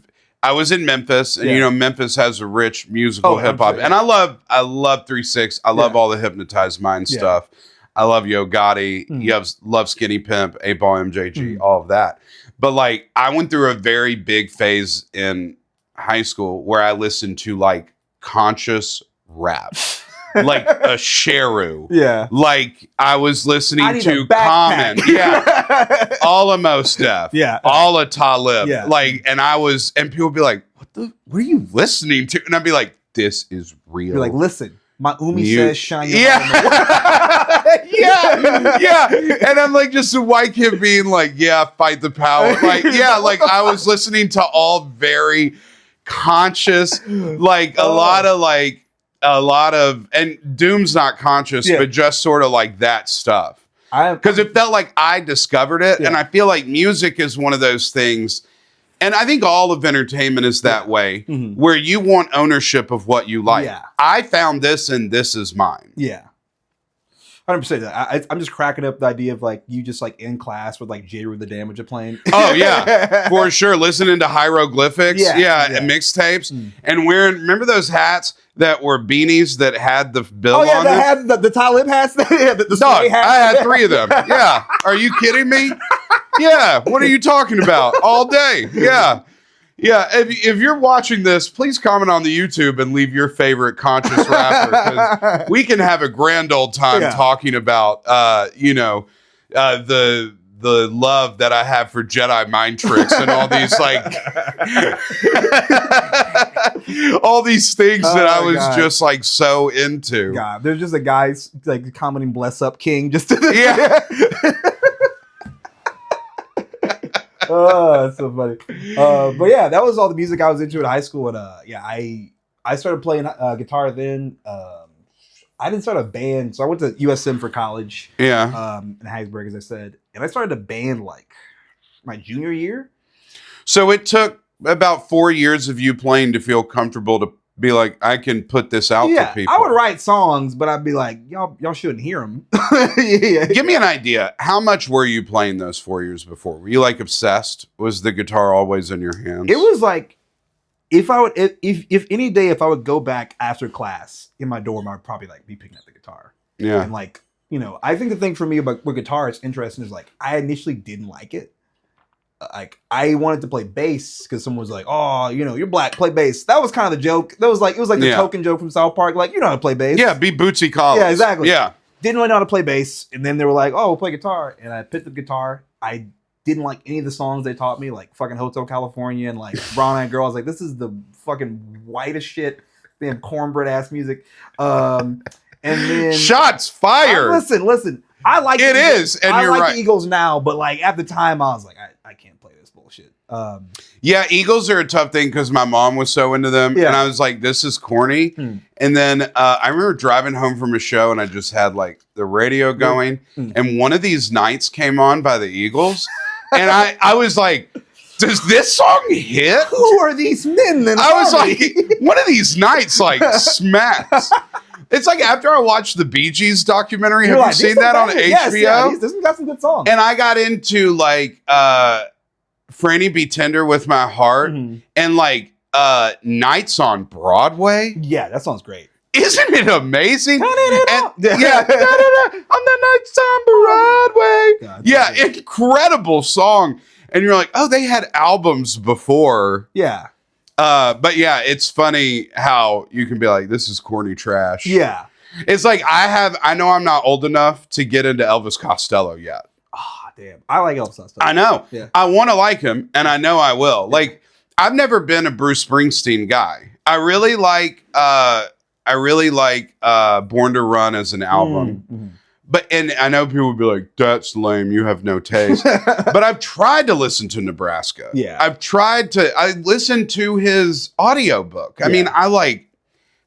Speaker 1: in Memphis, and you know, Memphis has a rich musical hip hop, and I love 3-6. I love all the Hypnotized Mind stuff. I love Yo Gotti. Love Skinny Pimp, 8-Ball MJG, all of that. But like, I went through a very big phase in high school where I listened to like conscious rap. Like a Sheru. Yeah. Like I was listening to Common. Yeah. All of Mos Def. Yeah. All of Talib. Yeah. Like, and people would be like, what are you listening to? And I'd be like, this is real.
Speaker 3: You're like, listen, my Umi says shine your
Speaker 1: yeah. And I'm like just a white kid being like, fight the power. Like, like I was listening to all very conscious, like a lot of, and Doom's not conscious, but just sort of like that stuff. Because it felt like I discovered it. And I feel like music is one of those things. And I think all of entertainment is that way, where you want ownership of what you like. Yeah. I found this and this is mine.
Speaker 3: Yeah. 100%. I'm just cracking up the idea of like you just like in class with like J. Rue the Damage playing.
Speaker 1: Oh yeah, for sure. Listening to hieroglyphics, and mixtapes, and wearing. Remember those hats that were beanies that had the bill on them?
Speaker 3: Had the Talib hats.
Speaker 1: Dog, I had 3 of them. Yeah, are you kidding me? Yeah, what are you talking about? All day. Yeah. Yeah, if you're watching this, please comment on the YouTube and leave your favorite conscious rapper, because we can have a grand old time talking about, the love that I have for Jedi mind tricks and all these all these things that I was just like so into.
Speaker 3: God, there's just a guy like commenting "Bless up, King," just to Oh, that's so funny. But yeah, that was all the music I was into in high school. And I started playing guitar then. I didn't start a band. So I went to USM for college. Yeah. In Hattiesburg, as I said. And I started a band like my junior year.
Speaker 1: So it took about 4 years of you playing to feel comfortable to be like, I can put this out to people.
Speaker 3: I would write songs, but I'd be like, y'all shouldn't hear them.
Speaker 1: Give me an idea. How much were you playing those 4 years before? Were you like obsessed? Was the guitar always in your hands?
Speaker 3: It was like, if any day, if I would go back after class in my dorm, I would probably like be picking up the guitar. Yeah. And like, you know, I think the thing for me about with guitar is interesting is like, I initially didn't like it. Like I wanted to play bass because someone was like, "Oh, you know, you're black, play bass." That was kind of the joke. It was like the token joke from South Park. Like, you know how to play bass?
Speaker 1: Yeah, be Bootsy Collins.
Speaker 3: Yeah, exactly.
Speaker 1: Yeah,
Speaker 3: didn't really know how to play bass, and then they were like, "Oh, we'll play guitar," and I picked up guitar. I didn't like any of the songs they taught me, like fucking Hotel California and like Brown Eyed Girl. I was like, "This is the fucking whitest shit, damn cornbread ass music." And then
Speaker 1: shots fired.
Speaker 3: Listen. I like
Speaker 1: it is, and
Speaker 3: I
Speaker 1: you're
Speaker 3: like
Speaker 1: right.
Speaker 3: the Eagles now, but like at the time, I was like, I can't play this bullshit.
Speaker 1: Yeah, Eagles are a tough thing because my mom was so into them, and I was like, "This is corny." And then I remember driving home from a show, and I just had like the radio going, and One of These Nights came on by the Eagles, and I was like, "Does this song hit?
Speaker 3: Who are these men?" Then
Speaker 1: I was like, "One of These Nights like smacks." It's like after I watched the Bee Gees documentary, have you seen that on HBO?
Speaker 3: Yes, this one got some good songs.
Speaker 1: And I got into like Franny Be Tender with My Heart and like Nights on Broadway.
Speaker 3: Yeah, that song's great.
Speaker 1: Isn't it amazing?
Speaker 3: Turn it up.
Speaker 1: Yeah, on the nights on Broadway.
Speaker 3: God,
Speaker 1: Yeah, incredible song. And you're like, oh, they had albums before.
Speaker 3: Yeah.
Speaker 1: But yeah, it's funny how you can be like, this is corny trash.
Speaker 3: Yeah.
Speaker 1: It's like I know I'm not old enough to get into Elvis Costello yet.
Speaker 3: Ah, damn. I like Elvis Costello.
Speaker 1: I know.
Speaker 3: Yeah.
Speaker 1: I want to like him, and I know I will. Yeah. Like, I've never been a Bruce Springsteen guy. I really like Born to Run as an album. Mm-hmm. But and I know people would be like, that's lame, you have no taste. But I've tried to listen to Nebraska.
Speaker 3: Yeah.
Speaker 1: I listened to his audiobook. I mean, I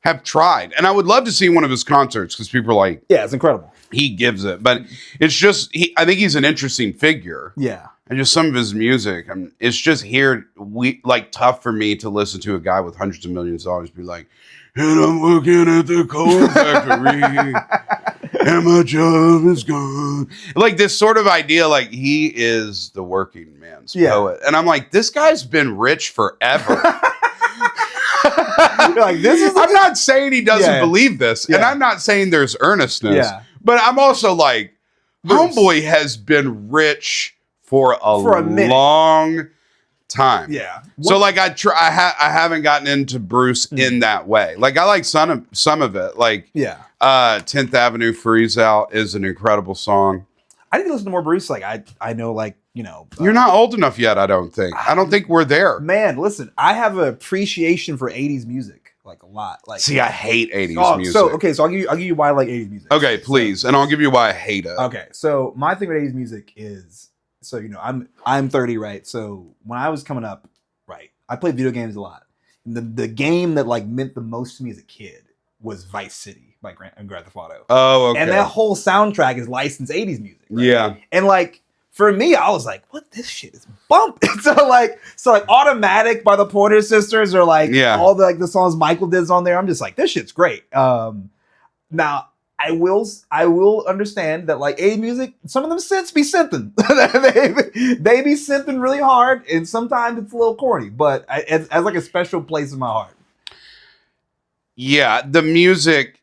Speaker 1: have tried. And I would love to see one of his concerts because people are like,
Speaker 3: yeah, it's incredible.
Speaker 1: He gives it. But it's just I think he's an interesting figure.
Speaker 3: Yeah. And
Speaker 1: just some of his music. It's just tough for me to listen to a guy with hundreds of millions of dollars be like, and I'm working at the coal factory. And my job is gone. Like this sort of idea, like he is the working man's poet. And I'm like, this guy's been rich forever.
Speaker 3: Like,
Speaker 1: I'm not saying he doesn't believe this. And I'm not saying there's earnestness.
Speaker 3: Yeah.
Speaker 1: But I'm also like, homeboy has been rich for a long time.
Speaker 3: Yeah.
Speaker 1: So like I haven't gotten into Bruce in that way. Like I like some of it. Like 10th Avenue Freeze Out is an incredible song.
Speaker 3: I need to listen to more Bruce. Like I know, like, you know,
Speaker 1: you're not old enough yet. I don't think we're there.
Speaker 3: Man, listen, I have an appreciation for 80s music, like a lot. Like,
Speaker 1: see, I hate 80s music.
Speaker 3: So I'll give you why I like 80s music.
Speaker 1: Okay, please, and I'll give you why I hate it.
Speaker 3: Okay, so my thing with 80s music is, so you know, I'm 30, right? So when I was coming up, right, I played video games a lot. The game that like meant the most to me as a kid was Vice City by Grand Theft Auto.
Speaker 1: Oh, okay.
Speaker 3: And that whole soundtrack is licensed 80s music. Right?
Speaker 1: Yeah.
Speaker 3: And like, for me, I was like, what? This shit is bumping. so like Automatic by the Pointer Sisters, or like all the songs Michael did on there. I'm just like, this shit's great. Now I will understand that like 80s music, some of them synths be synthing. they be synthing really hard, and sometimes it's a little corny, but as like a special place in my heart.
Speaker 1: Yeah, the music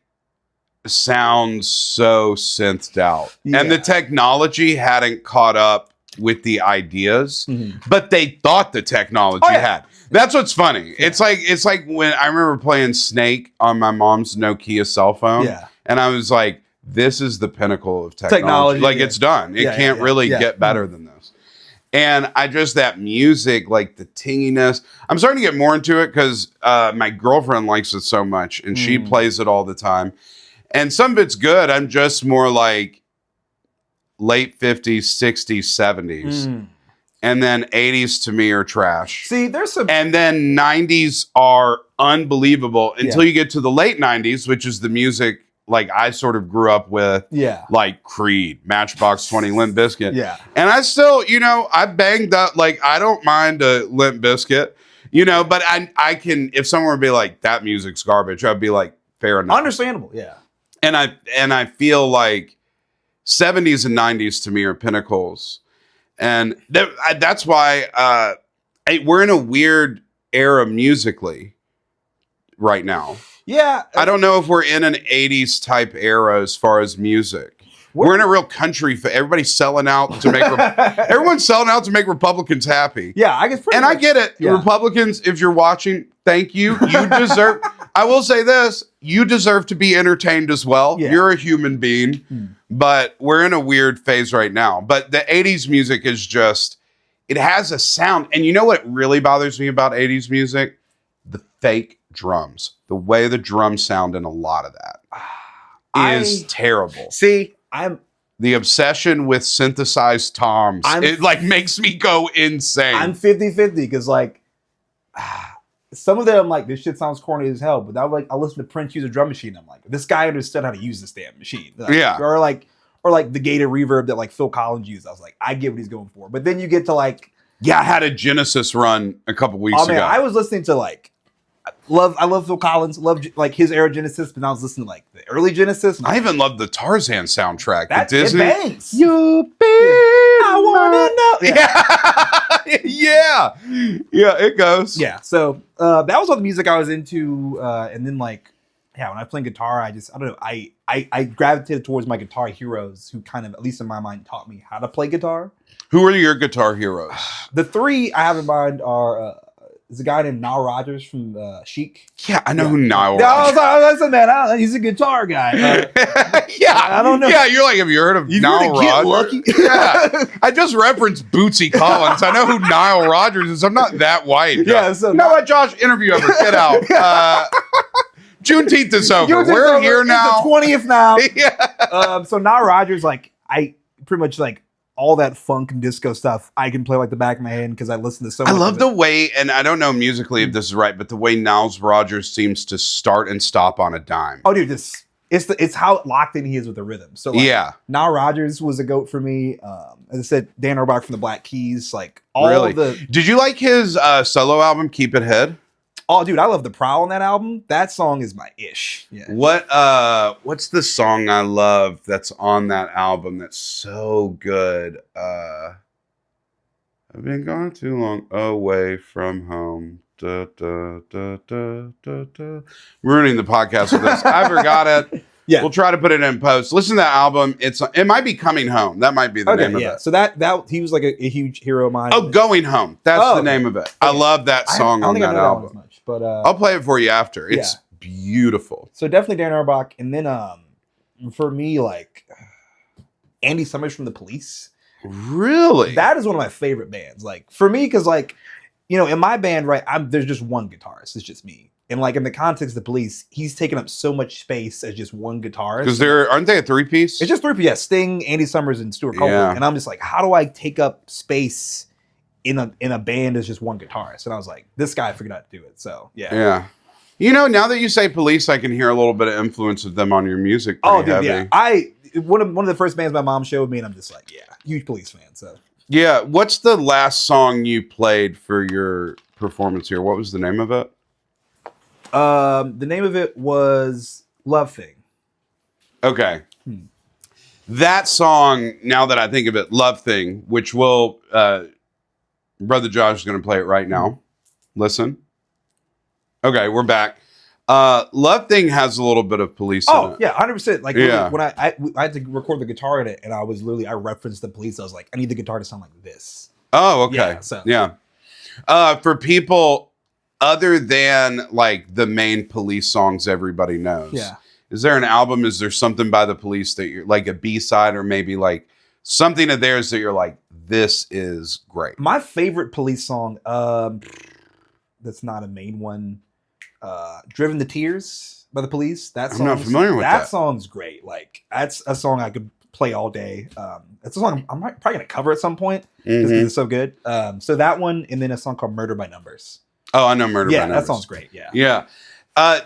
Speaker 1: sounds so synthed out, and the technology hadn't caught up with the ideas, but they thought the technology had. That's what's funny. Yeah. It's like when I remember playing Snake on my mom's Nokia cell phone, and I was like, "This is the pinnacle of technology. Like it's done. It can't really get better than this." And that music, like the tinginess, I'm starting to get more into it because my girlfriend likes it so much, and she plays it all the time. And some of it's good. I'm just more like late 50s, 60s, 70s. And then 80s to me are trash.
Speaker 3: See, there's some...
Speaker 1: And then 90s are unbelievable until you get to the late 90s, which is the music like I sort of grew up with.
Speaker 3: Yeah.
Speaker 1: Like Creed, Matchbox 20, Limp Bizkit.
Speaker 3: Yeah.
Speaker 1: And I still, I banged up, like I don't mind a Limp Bizkit, but I can, if someone would be like, that music's garbage, I'd be like, fair enough.
Speaker 3: Understandable, yeah.
Speaker 1: And I feel like 70s and 90s to me are pinnacles. And that's why we're in a weird era musically right now.
Speaker 3: Yeah.
Speaker 1: I don't know if we're in an 80s type era as far as music. We're in a real country. Everybody's selling out to make everyone's selling out to make Republicans happy.
Speaker 3: Yeah, I guess.
Speaker 1: I get it. Yeah. Republicans, if you're watching, thank you. You deserve. I will say this: you deserve to be entertained as well. Yeah. You're a human being, but we're in a weird phase right now. But the '80s music is it has a sound, and you know what really bothers me about '80s music? The fake drums, the way the drums sound in a lot of that is terrible.
Speaker 3: See.
Speaker 1: The obsession with synthesized toms. It like makes me go insane.
Speaker 3: I'm 50-50 because like some of them I'm like, this shit sounds corny as hell. But now I listen to Prince use a drum machine. I'm like, this guy understood how to use this damn machine. Like, Or like the gated reverb that like Phil Collins used. I was like, I get what he's going for. But then you get to like,
Speaker 1: I had a Genesis run a couple weeks ago.
Speaker 3: I was listening to like I love Phil Collins, love like his era Genesis, but I was listening to like the early Genesis.
Speaker 1: I even love the Tarzan soundtrack. The Disney.
Speaker 3: It bangs.
Speaker 1: You been I wanna know. Yeah, it goes.
Speaker 3: Yeah. So that was all the music I was into, and then like when I play guitar, I don't know. I gravitated towards my guitar heroes who kind of, at least in my mind, taught me how to play guitar.
Speaker 1: Who are your guitar heroes?
Speaker 3: The three I have in mind are there's a guy named Nile Rodgers from Chic.
Speaker 1: Yeah, I know who Nile
Speaker 3: No,
Speaker 1: Rodgers.
Speaker 3: listen, man, he's a guitar guy.
Speaker 1: Yeah,
Speaker 3: I don't know.
Speaker 1: Yeah, you're like, have you heard of Nile Rodgers? Yeah, I just referenced Bootsy Collins. I know who Nile Rodgers is. I'm not that white.
Speaker 3: Yeah, so
Speaker 1: you know what, Josh? Interview over. Get out. Juneteenth is over. We're here now.
Speaker 3: It's the 20th now.
Speaker 1: Yeah.
Speaker 3: So Nile Rodgers, like, I pretty much like all that funk and disco stuff, I can play like the back of my hand because I listen to so much.
Speaker 1: I love the way, and I don't know musically if this is right, but the way Niles Rodgers seems to start and stop on a dime.
Speaker 3: Oh, dude, it's how locked in he is with the rhythm. So like,
Speaker 1: yeah,
Speaker 3: Nile Rodgers was a goat for me. As I said, Dan Auerbach from the Black Keys, like all
Speaker 1: really.
Speaker 3: of the.
Speaker 1: Did you like his solo album, Keep It Head?
Speaker 3: Oh, dude, I love The Prowl on that album. That song is my ish. Yeah.
Speaker 1: What's the song I love that's on that album that's so good? I've been gone too long away from home. Da, da, da, da, da, da. Ruining the podcast with this. I forgot it.
Speaker 3: Yeah.
Speaker 1: We'll try to put it in post. Listen to that album. It might be Coming Home. That might be the name of it.
Speaker 3: So that he was like a huge hero of mine.
Speaker 1: Oh, Going Home. That's the name of it. I love that song on that album.
Speaker 3: Much, but
Speaker 1: I'll play it for you after. It's beautiful.
Speaker 3: So definitely Dan Auerbach, and then for me, like Andy Summers from The Police.
Speaker 1: Really?
Speaker 3: That is one of my favorite bands. Like for me, because like in my band, right? there's just one guitarist. It's just me. And like in the context of The Police, he's taking up so much space as just one guitarist.
Speaker 1: Because aren't they a three-piece?
Speaker 3: It's just three-piece. Yeah, Sting, Andy Summers, and Stuart Copeland.
Speaker 1: Yeah.
Speaker 3: And I'm just like, how do I take up space in a band as just one guitarist? And I was like, this guy figured out to do it. So yeah.
Speaker 1: Yeah. Now that you say Police, I can hear a little bit of influence of them on your music.
Speaker 3: Oh, dude,
Speaker 1: heavy.
Speaker 3: yeah. One of the first bands my mom showed me, and I'm just like, yeah, huge Police fan. So
Speaker 1: yeah. What's the last song you played for your performance here? What was the name of it?
Speaker 3: The name of it was Love Thing.
Speaker 1: Okay. That song, now that I think of it, Love Thing, which will, Brother Josh is going to play it right now. Listen. Okay, we're back. Love Thing has a little bit of Police in it.
Speaker 3: Yeah, 100%. Like when I had to record the guitar in it, and I referenced the Police. I was like, I need the guitar to sound like this.
Speaker 1: Oh, okay. Yeah. For people other than like the main Police songs everybody knows.
Speaker 3: Yeah.
Speaker 1: Is there an album? Is there something by the Police that you're like a B-side or maybe like something of theirs that you're like, this is great?
Speaker 3: My favorite Police song, that's not a main one, Driven to Tears by the Police. That song,
Speaker 1: I'm not familiar with that.
Speaker 3: That song's great. Like that's a song I could play all day. It's a song I'm probably gonna cover at some point just because it's so good. So that one, and then a song called Murder by Numbers.
Speaker 1: Oh, I know Murder by Numbers.
Speaker 3: Yeah, that sounds great. Yeah.
Speaker 1: Yeah.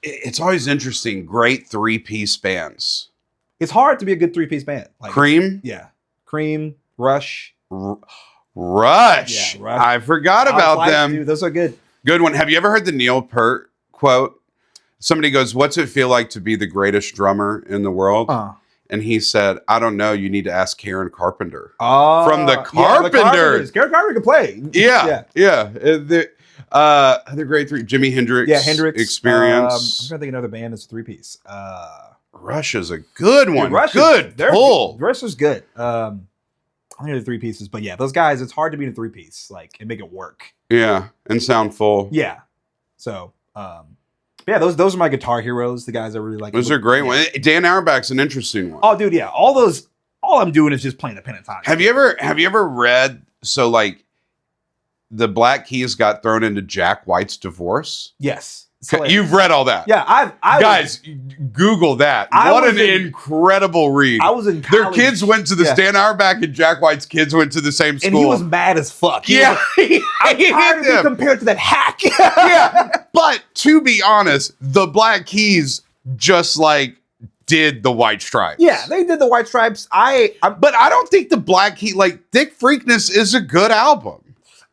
Speaker 1: It's always interesting. Great three-piece bands.
Speaker 3: It's hard to be a good three-piece band. Like,
Speaker 1: Cream?
Speaker 3: Yeah. Cream, Rush.
Speaker 1: Rush.
Speaker 3: Yeah, Rush.
Speaker 1: I forgot about them.
Speaker 3: Dude, those are good.
Speaker 1: Good one. Have you ever heard the Neil Peart quote? Somebody goes, "What's it feel like to be the greatest drummer in the world?" And he said, "I don't know. You need to ask Karen Carpenter." From the Carpenters.
Speaker 3: Karen Carpenter can play.
Speaker 1: Yeah. Other great three. Jimi Hendrix.
Speaker 3: Yeah, Hendrix.
Speaker 1: Experience.
Speaker 3: I'm trying to think of another band that's a three-piece.
Speaker 1: Rush is a good one.
Speaker 3: Rush
Speaker 1: good pull.
Speaker 3: Rush is good. I think they're three pieces, but yeah, those guys, it's hard to be in a three-piece, like, and make it work.
Speaker 1: Yeah, and sound full.
Speaker 3: Yeah. So, yeah, those are my guitar heroes, the guys I really like.
Speaker 1: Those are great ones. Dan Auerbach's an interesting one.
Speaker 3: Oh, dude, yeah. All I'm doing is just playing the pentatonic.
Speaker 1: Have you ever read, so like, the Black Keys got thrown into Jack White's divorce?
Speaker 3: Yes.
Speaker 1: You've read all that.
Speaker 3: Yeah,
Speaker 1: guys, Google that. What an incredible read.
Speaker 3: I was in college.
Speaker 1: Their kids went to the Stan Auerbach and Jack White's kids went to the same school.
Speaker 3: And he was mad as fuck. I'm tired of being compared to that hack.
Speaker 1: Yeah, but to be honest, the Black Keys just like did the White Stripes.
Speaker 3: Yeah, they did the White Stripes.
Speaker 1: But I don't think the Black Keys, like Dick Freakness is a good album.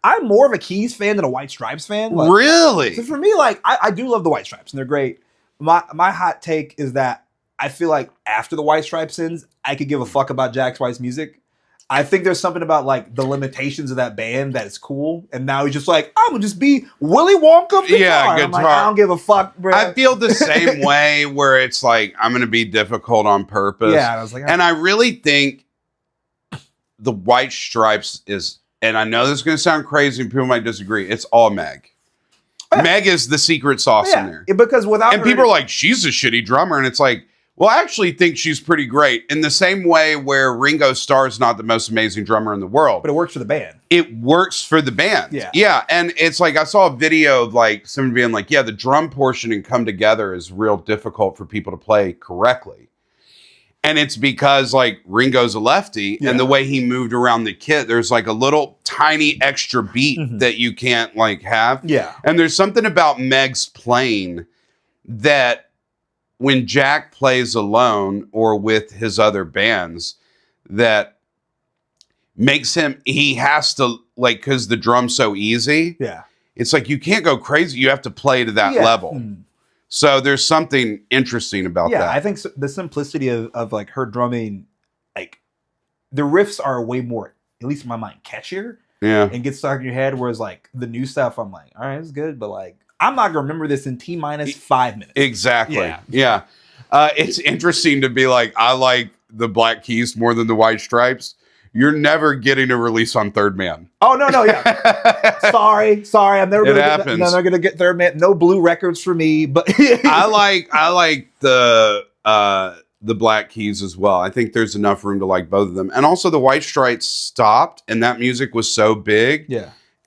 Speaker 3: I'm more of a Keys fan than a White Stripes fan. Like,
Speaker 1: really?
Speaker 3: So for me, like, I do love the White Stripes, and they're great. My hot take is that I feel like after the White Stripes ends, I could give a fuck about Jack White's music. I think there's something about like the limitations of that band that is cool, and now he's just like, I'm gonna just be Willy Wonka of guitar.
Speaker 1: Yeah,
Speaker 3: I'm like,
Speaker 1: guitar.
Speaker 3: I don't give a fuck, bro.
Speaker 1: I feel the same way where it's like I'm gonna be difficult on purpose.
Speaker 3: Yeah, and I was like,
Speaker 1: and I really think the White Stripes is, and I know this is gonna sound crazy and people might disagree, it's all Meg. Meg is the secret sauce in there.
Speaker 3: Because without
Speaker 1: And
Speaker 3: her,
Speaker 1: people are like, she's a shitty drummer, and it's like, well, I actually think she's pretty great. In the same way where Ringo Starr's not the most amazing drummer in the world.
Speaker 3: but it works for the band.
Speaker 1: It works for the band.
Speaker 3: Yeah.
Speaker 1: Yeah. And it's like, I saw a video of like someone being like, yeah, the drum portion and Come Together is real difficult for people to play correctly. And it's because like Ringo's a lefty and the way he moved around the kit, there's like a little tiny extra beat that you can't like have.
Speaker 3: Yeah.
Speaker 1: And there's something about Meg's playing that when Jack plays alone or with his other bands, that makes him, he has to like, because the drum's so easy.
Speaker 3: Yeah.
Speaker 1: It's like you can't go crazy. You have to play to that level. So there's something interesting about that.
Speaker 3: Yeah, I think the simplicity of like her drumming, like the riffs are way more, at least in my mind, catchier.
Speaker 1: Yeah.
Speaker 3: And get stuck in your head. Whereas like the new stuff, I'm like, all right, it's good, but like I'm not gonna remember this in T-5 minutes.
Speaker 1: Exactly. Yeah. It's interesting to be like, I like the Black Keys more than the White Stripes. You're never getting a release on Third Man.
Speaker 3: Oh no, yeah. sorry. I'm never gonna get Third Man. No blue records for me. But
Speaker 1: I like the Black Keys as well. I think there's enough room to like both of them. And also the White Stripes stopped, and that music was so big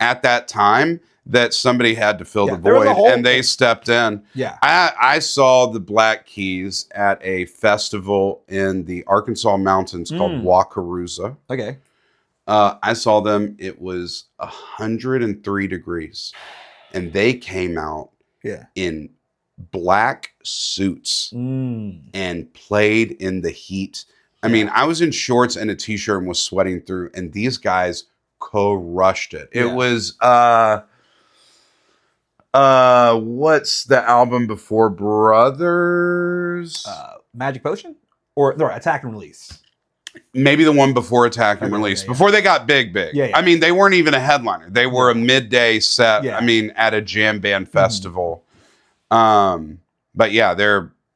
Speaker 1: at that time that somebody had to fill the void, and they stepped in.
Speaker 3: Yeah.
Speaker 1: I saw the Black Keys at a festival in the Arkansas mountains called Wakarusa.
Speaker 3: Okay.
Speaker 1: I saw them. It was 103 degrees, and they came out in black suits and played in the heat. I mean, I was in shorts and a t-shirt and was sweating through, and these guys crushed it. It was what's the album before Brothers?
Speaker 3: Magic Potion? Or no, Attack and Release.
Speaker 1: Maybe the one before Attack and Release. Before they got big.
Speaker 3: Yeah.
Speaker 1: I mean, they weren't even a headliner. They were a midday set. I mean, at a jam band festival. But yeah,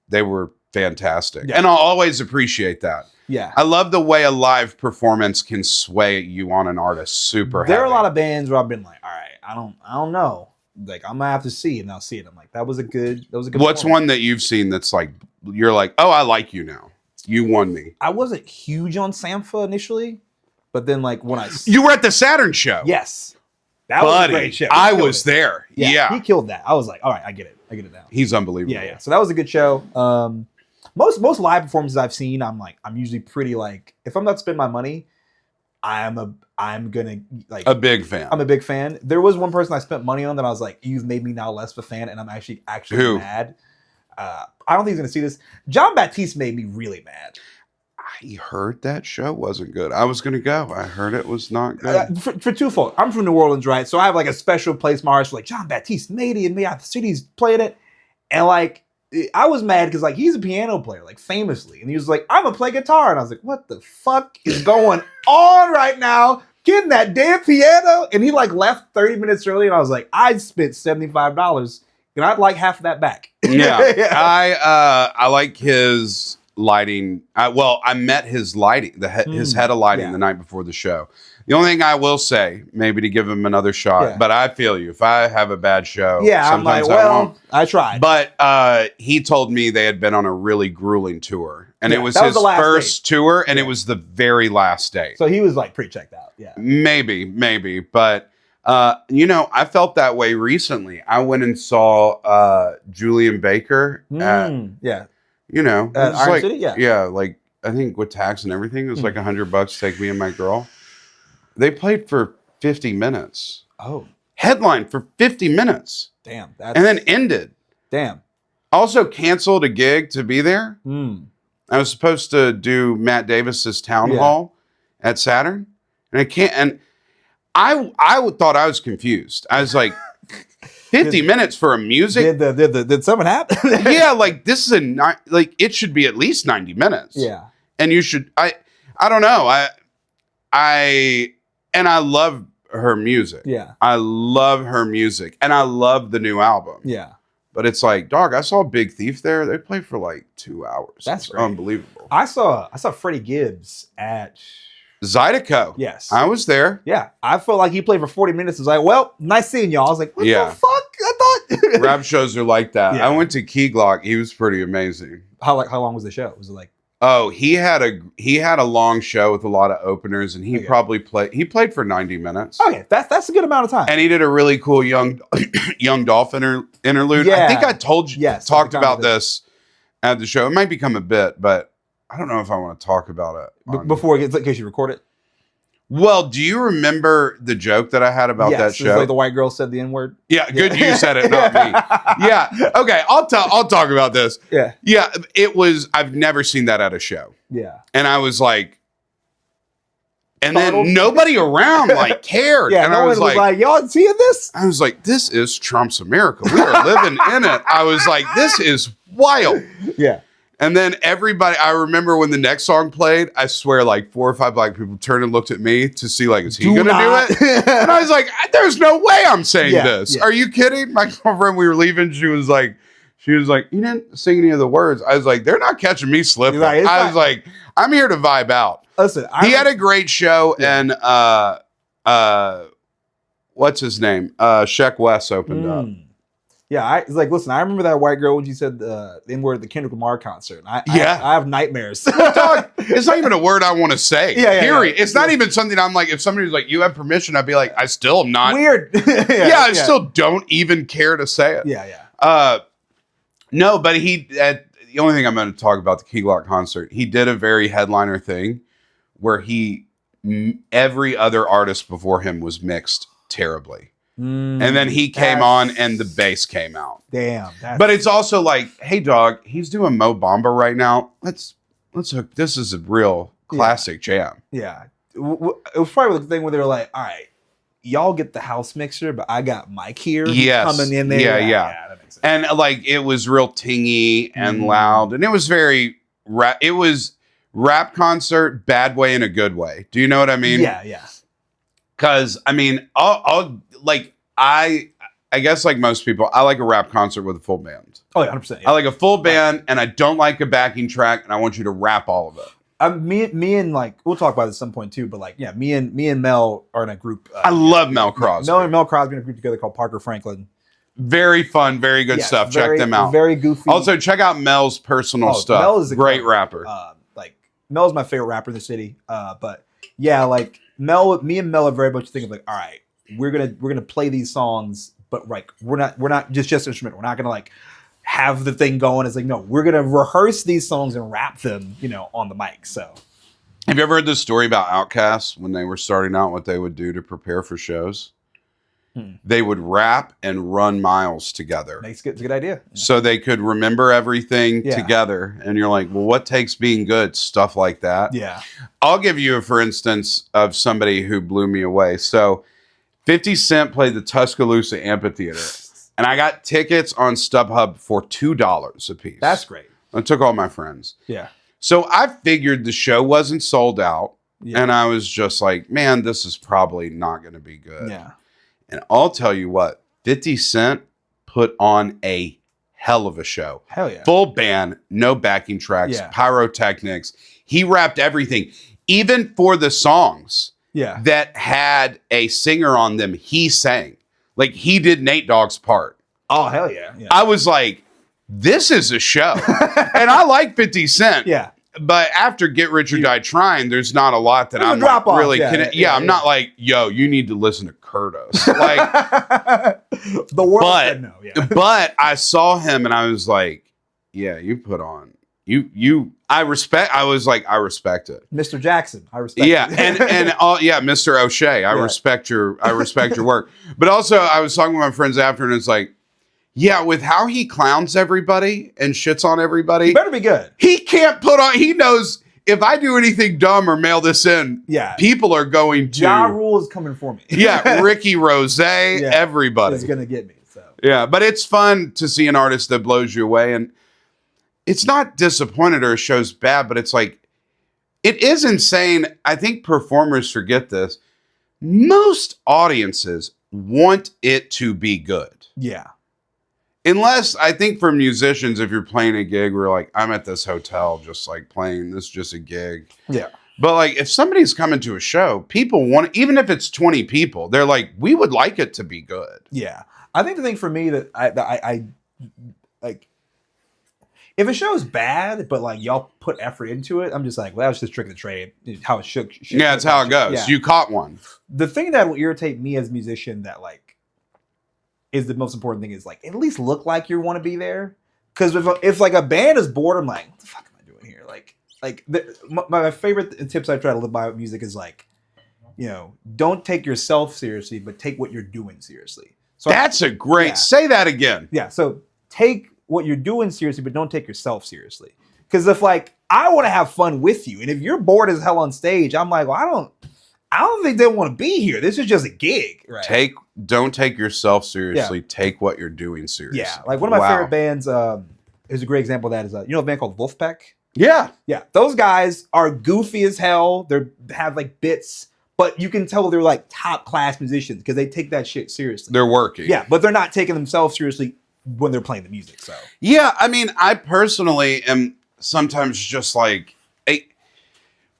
Speaker 1: they were fantastic. And I'll always appreciate that.
Speaker 3: Yeah.
Speaker 1: I love the way a live performance can sway you on an artist super
Speaker 3: There
Speaker 1: heavy.
Speaker 3: are a lot of bands where I've been like, all right, I don't know. Like I'm gonna have to see, and I'll see it. I'm like, that was a good
Speaker 1: What's one that you've seen that's like you're like, oh, I like you now. You won me.
Speaker 3: I wasn't huge on Sampha initially, but then like when
Speaker 1: you were at the Saturn show.
Speaker 3: Yes. That was a great show.
Speaker 1: I was there. Yeah.
Speaker 3: He killed that. I was like, all right, I get it now.
Speaker 1: He's unbelievable.
Speaker 3: Yeah. So that was a good show. Most live performances I've seen, I'm usually pretty like, if I'm not spending my money, I'm gonna like
Speaker 1: a big fan.
Speaker 3: I'm a big fan. There was one person I spent money on that I was like, you've made me now less of a fan, and I'm actually
Speaker 1: Who?
Speaker 3: mad. I don't think he's gonna see this. John Baptiste made me really mad.
Speaker 1: I heard that show wasn't good. I was gonna go. I heard it was not good.
Speaker 3: For twofold. I'm from New Orleans, right? So I have like a special place in my heart for like John Baptiste made it, and me out the city's playing it, and like I was mad because like he's a piano player, like famously, and he was like, I'm gonna play guitar, and I was like, what the fuck is going on right now? Getting that damn piano, and he like left 30 minutes early, and I was like, I spent $75, and I'd like half of that back.
Speaker 1: Yeah. I like his lighting. I met his lighting, his head of lighting the night before the show. The only thing I will say, maybe to give him another shot, but I feel you. If I have a bad show,
Speaker 3: I'm like, well, I tried.
Speaker 1: But he told me they had been on a really grueling tour, and it was his first tour, and it was the very last day.
Speaker 3: So he was like pretty checked out. Yeah,
Speaker 1: maybe, but I felt that way recently. I went and saw Julian Baker at
Speaker 3: Iron City.
Speaker 1: Like I think with tax and everything, it was like $100 to take me and my girl. They played for 50 minutes.
Speaker 3: Oh.
Speaker 1: Headline for 50 minutes.
Speaker 3: Damn.
Speaker 1: And then ended.
Speaker 3: Damn.
Speaker 1: Also canceled a gig to be there. I was supposed to do Matt Davis's town hall at Saturn. And I can't. And I thought I was confused. I was like, 50 minutes for a music?
Speaker 3: Did something happen?
Speaker 1: Yeah, like this is it should be at least 90 minutes.
Speaker 3: Yeah.
Speaker 1: And you should, I don't know. I love her music.
Speaker 3: Yeah.
Speaker 1: I love her music. And I love the new album.
Speaker 3: Yeah.
Speaker 1: But it's like, dog, I saw Big Thief there. They played for like 2 hours.
Speaker 3: That's
Speaker 1: It's
Speaker 3: great.
Speaker 1: unbelievable.
Speaker 3: I saw Freddie Gibbs at
Speaker 1: Zydeco.
Speaker 3: Yes.
Speaker 1: I was there.
Speaker 3: Yeah. I felt like he played for 40 minutes. I was like, well, nice seeing y'all. I was like, what
Speaker 1: Yeah.
Speaker 3: the fuck? I thought
Speaker 1: Rap shows are like that.
Speaker 3: Yeah.
Speaker 1: I went to Key Glock. He was pretty amazing.
Speaker 3: how long was the show? Was it like
Speaker 1: Oh, he had a long show with a lot of openers, and he
Speaker 3: Okay.
Speaker 1: probably played for 90 minutes.
Speaker 3: okay, that's a good amount of time.
Speaker 1: And he did a really cool young Dolph interlude. I
Speaker 3: Yeah.
Speaker 1: think I told you
Speaker 3: Yes,
Speaker 1: talked
Speaker 3: at the time
Speaker 1: about
Speaker 3: of it.
Speaker 1: this at the show. It might become a bit, but I don't know if I want to talk about it.
Speaker 3: Before it gets, in case you record it.
Speaker 1: Well, do you remember the joke that I had about
Speaker 3: Yes,
Speaker 1: that
Speaker 3: it's
Speaker 1: show?
Speaker 3: like the white girl said the N-word.
Speaker 1: Yeah, good you said it, not me. Yeah. Okay, I'll talk about this.
Speaker 3: Yeah.
Speaker 1: Yeah, it was I've never seen that at a show.
Speaker 3: Yeah.
Speaker 1: And I was like, and
Speaker 3: Startled?
Speaker 1: then nobody around like cared.
Speaker 3: Yeah.
Speaker 1: And
Speaker 3: No
Speaker 1: I
Speaker 3: one
Speaker 1: was like,
Speaker 3: y'all seeing this?
Speaker 1: I was like, this is Trump's America. We are living in it. I was like, this is wild.
Speaker 3: Yeah.
Speaker 1: And then everybody, I remember when the next song played, I swear like 4 or 5 black people turned and looked at me to see like, is he
Speaker 3: Do
Speaker 1: going to
Speaker 3: not.
Speaker 1: do it? And I was like, there's no way I'm saying
Speaker 3: Yeah,
Speaker 1: this.
Speaker 3: yeah.
Speaker 1: Are you kidding? My girlfriend, we were leaving. She was like, you didn't sing any of the words. I was like, they're not catching me slipping.
Speaker 3: You're like, it's
Speaker 1: I
Speaker 3: not-
Speaker 1: was like, I'm here to vibe out.
Speaker 3: Listen,
Speaker 1: He had a great show,
Speaker 3: Yeah.
Speaker 1: and what's his name? Sheck West opened up.
Speaker 3: Yeah, it's like, listen, I remember that white girl when she said the N-word at the Kendrick Lamar concert. I have nightmares.
Speaker 1: Dog, it's not even a word I want to say.
Speaker 3: Yeah,
Speaker 1: period.
Speaker 3: yeah.
Speaker 1: It's not even something I'm like, if somebody was like, you have permission, I'd be like, I still am not.
Speaker 3: Weird.
Speaker 1: I still don't even care to say it.
Speaker 3: Yeah.
Speaker 1: No, but the only thing I'm going to talk about the Key Glock concert, he did a very headliner thing where every other artist before him was mixed terribly. And then he came on and the bass came out.
Speaker 3: Damn.
Speaker 1: But it's also like, hey, dog, he's doing Mo Bamba right now. Let's hook. This is a real classic jam.
Speaker 3: Yeah. It was probably the thing where they were like, all right, y'all get the house mixer, but I got Mike here who's
Speaker 1: Yes.
Speaker 3: coming in there.
Speaker 1: Yeah.
Speaker 3: That makes sense.
Speaker 1: And like, it was real tingy and loud. And it was very it was rap concert, bad way in a good way. Do you know what I mean?
Speaker 3: Yeah.
Speaker 1: Because, I mean, I guess like most people, I like a rap concert with a full band.
Speaker 3: Oh, yeah, 100%. Yeah.
Speaker 1: I like a full band, and I don't like a backing track, and I want you to rap all of it.
Speaker 3: Me and like, we'll talk about this at some point too, but like, yeah, me and Mel are in a group.
Speaker 1: I love Mel Crosby.
Speaker 3: Mel and Mel Crosby in a group together called Parker Franklin.
Speaker 1: Very fun, very good
Speaker 3: Yes,
Speaker 1: stuff. Check them out.
Speaker 3: Very goofy.
Speaker 1: Also, check out Mel's personal stuff.
Speaker 3: Mel is a
Speaker 1: great rapper.
Speaker 3: Like Mel's my favorite rapper in the city. But yeah, like me and Mel are very much thinking like, all right, we're gonna play these songs, but like we're not just instrumental. We're not gonna like have the thing going. It's like, no, we're gonna rehearse these songs and rap them, on the mic. So
Speaker 1: have you ever heard this story about Outkast when they were starting out? What they would do to prepare for shows? They would rap and run miles together.
Speaker 3: it's a good idea.
Speaker 1: So they could remember everything
Speaker 3: Yeah.
Speaker 1: together. And you're like, well, what takes being good? Stuff like that.
Speaker 3: Yeah.
Speaker 1: I'll give you a for instance of somebody who blew me away. So 50 Cent played the Tuscaloosa Amphitheater. And I got tickets on StubHub for $2 a piece.
Speaker 3: That's great.
Speaker 1: I took all my friends.
Speaker 3: Yeah.
Speaker 1: So I figured the show wasn't sold out.
Speaker 3: Yeah.
Speaker 1: And I was just like, man, this is probably not going to be good.
Speaker 3: Yeah.
Speaker 1: And I'll tell you what, 50 Cent put on a hell of a show.
Speaker 3: Hell yeah.
Speaker 1: Full band, no backing tracks,
Speaker 3: Yeah.
Speaker 1: pyrotechnics. He rapped everything. Even for the songs
Speaker 3: Yeah.
Speaker 1: that had a singer on them, he sang. Like he did Nate Dogg's part.
Speaker 3: Oh, hell yeah. Yeah.
Speaker 1: I was like, this is a show. And I like 50 Cent.
Speaker 3: Yeah.
Speaker 1: But after Get Rich or Die Trying, there's not a lot that
Speaker 3: There's a
Speaker 1: I'm
Speaker 3: drop
Speaker 1: like
Speaker 3: off.
Speaker 1: really
Speaker 3: Yeah,
Speaker 1: I'm not like, yo, you need to listen to Kurdos. Like,
Speaker 3: The world
Speaker 1: but
Speaker 3: said no. Yeah.
Speaker 1: but I saw him and I was like, yeah, you put on I respect it.
Speaker 3: Mr. Jackson, I respect.
Speaker 1: Yeah,
Speaker 3: it.
Speaker 1: and Mr. O'Shea, I respect your work. But also I was talking with my friends after and it's like, yeah, with how he clowns everybody and shits on everybody,
Speaker 3: You better be good.
Speaker 1: he can't he knows if I do anything dumb or mail this in,
Speaker 3: Yeah.
Speaker 1: people are going to
Speaker 3: Ja Rule is coming for me.
Speaker 1: yeah, Ricky Rose, everybody.
Speaker 3: is gonna get me. So
Speaker 1: Yeah, but it's fun to see an artist that blows you away. And it's not disappointed or shows bad, but it's like, it is insane. I think performers forget this. Most audiences want it to be good.
Speaker 3: Yeah.
Speaker 1: Unless, I think for musicians, if you're playing a gig where like, I'm at this hotel just like playing, this is just a gig.
Speaker 3: Yeah.
Speaker 1: But like, if somebody's coming to a show, people want, even if it's 20 people, they're like, we would like it to be good.
Speaker 3: Yeah. I think the thing for me that I like, if a show's bad, but like y'all put effort into it, I'm just like, well, that's just trick of the trade. How it shook.
Speaker 1: Yeah, it's how it goes.
Speaker 3: Yeah.
Speaker 1: You caught one.
Speaker 3: The thing that will irritate me as a musician that like is the most important thing is like at least look like you want to be there. Because if like a band is bored, I'm like, what the fuck am I doing here? My favorite tips I try to live by with music is like, you know, don't take yourself seriously, but take what you're doing seriously. So
Speaker 1: That's a great, say that again.
Speaker 3: Yeah. So take what you're doing seriously, but don't take yourself seriously. Because if like, I want to have fun with you. And if you're bored as hell on stage, I'm like, well, I don't think they want to be here. This is just a gig. Right.
Speaker 1: Don't take yourself seriously. Yeah. Take what you're doing seriously.
Speaker 3: Yeah. Like one of my favorite bands, is a great example of that is, you know, a band called Wolfpack?
Speaker 1: Yeah.
Speaker 3: Yeah. Those guys are goofy as hell. They have like bits, but you can tell they're like top class musicians because they take that shit seriously.
Speaker 1: They're working.
Speaker 3: Yeah. But they're not taking themselves seriously when they're playing the music. So,
Speaker 1: yeah. I mean, I personally am sometimes just like,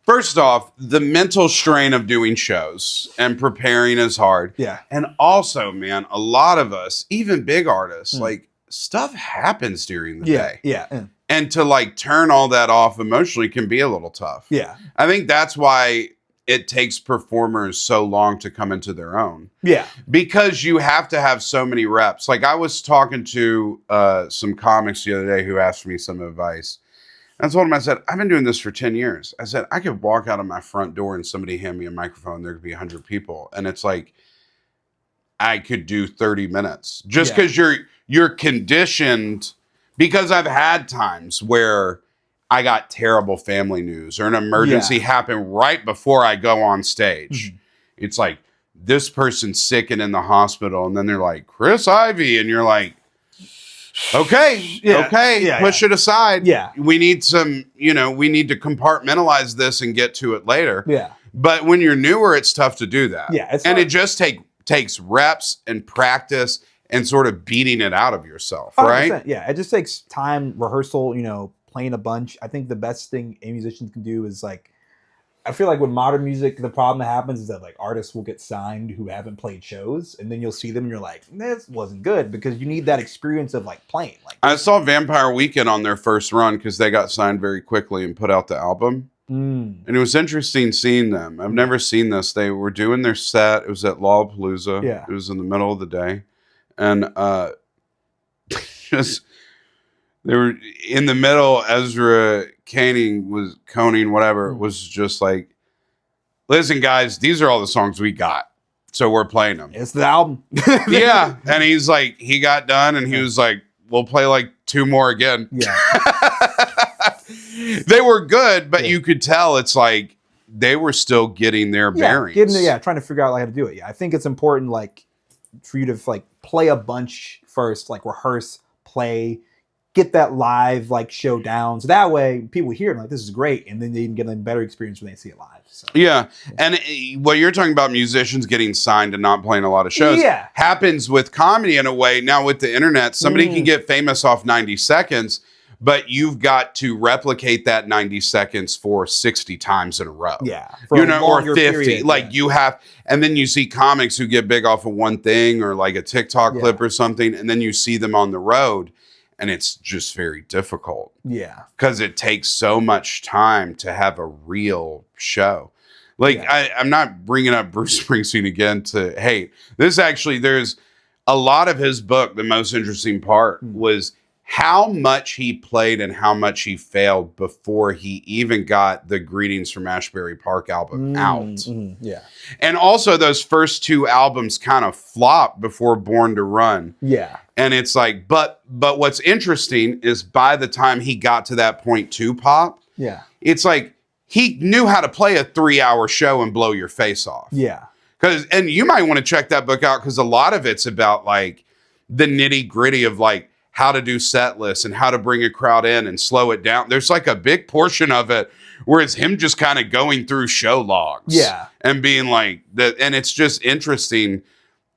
Speaker 1: first off, the mental strain of doing shows and preparing is hard.
Speaker 3: Yeah.
Speaker 1: And also, man, a lot of us, even big artists, like stuff happens during the day.
Speaker 3: Yeah.
Speaker 1: And to like turn all that off emotionally can be a little tough.
Speaker 3: Yeah.
Speaker 1: I think that's why it takes performers so long to come into their own.
Speaker 3: Yeah. Because
Speaker 1: you have to have so many reps. Like I was talking to some comics the other day who asked me some advice. I told him, I said, I've been doing this for 10 years. I said, I could walk out of my front door and somebody hand me a microphone. There could be 100 people. And it's like, I could do 30 minutes just because you're conditioned. Because I've had times where I got terrible family news or an emergency happened right before I go on stage. Mm-hmm. It's like, this person's sick and in the hospital. And then they're like, Chris Ivey. And you're like, okay, push it aside.
Speaker 3: Yeah.
Speaker 1: We need some, we need to compartmentalize this and get to it later.
Speaker 3: Yeah.
Speaker 1: But when you're newer, it's tough to do that.
Speaker 3: Yeah.
Speaker 1: It just takes reps and practice and sort of beating it out of yourself,
Speaker 3: 100%.
Speaker 1: right?
Speaker 3: Yeah. It just takes time, rehearsal, playing a bunch. I think the best thing a musician can do is like, I feel like with modern music, the problem that happens is that like artists will get signed who haven't played shows, and then you'll see them and you're like, this wasn't good, because you need that experience of like playing. Like
Speaker 1: I saw Vampire Weekend on their first run because they got signed very quickly and put out the album. And it was interesting seeing them. I've never seen this. They were doing their set. It was at Lollapalooza.
Speaker 3: Yeah.
Speaker 1: It was in the middle of the day. And they were in the middle. Ezra Koenig was just like, listen, guys, these are all the songs we got. So we're playing them.
Speaker 3: It's the album.
Speaker 1: Yeah. And he's like, he got done and he was like, we'll play like 2 more again.
Speaker 3: Yeah.
Speaker 1: They were good, but you could tell it's like they were still getting their bearings.
Speaker 3: Trying to figure out like how to do it. Yeah. I think it's important like for you to like play a bunch first, like rehearse, play, get that live like show down. So that way people hear it like, this is great. And then they can get a better experience when they see it live. So.
Speaker 1: Yeah. And what you're talking about, musicians getting signed and not playing a lot of shows, happens with comedy in a way. Now with the internet, somebody can get famous off 90 seconds, but you've got to replicate that 90 seconds for 60 times in a row.
Speaker 3: Yeah.
Speaker 1: Or 50. Period, like you have, and then you see comics who get big off of one thing or like a TikTok clip or something. And then you see them on the road. And it's just very difficult. Yeah. Because it takes so much time to have a real show. Like, I'm not bringing up Bruce Springsteen again to hate. There's a lot of his book, the most interesting part was how much he played and how much he failed before he even got the Greetings from Ashbury Park album out.
Speaker 3: Yeah.
Speaker 1: And also those first 2 albums kind of flopped before Born to Run.
Speaker 3: Yeah.
Speaker 1: And it's like, but what's interesting is by the time he got to that point 2 pop, it's like he knew how to play a 3-hour show and blow your face off.
Speaker 3: Yeah.
Speaker 1: And you might want to check that book out because a lot of it's about like the nitty gritty of like how to do set lists and how to bring a crowd in and slow it down. There's like a big portion of it where it's him just kind of going through show logs.
Speaker 3: Yeah.
Speaker 1: And being like that. And it's just interesting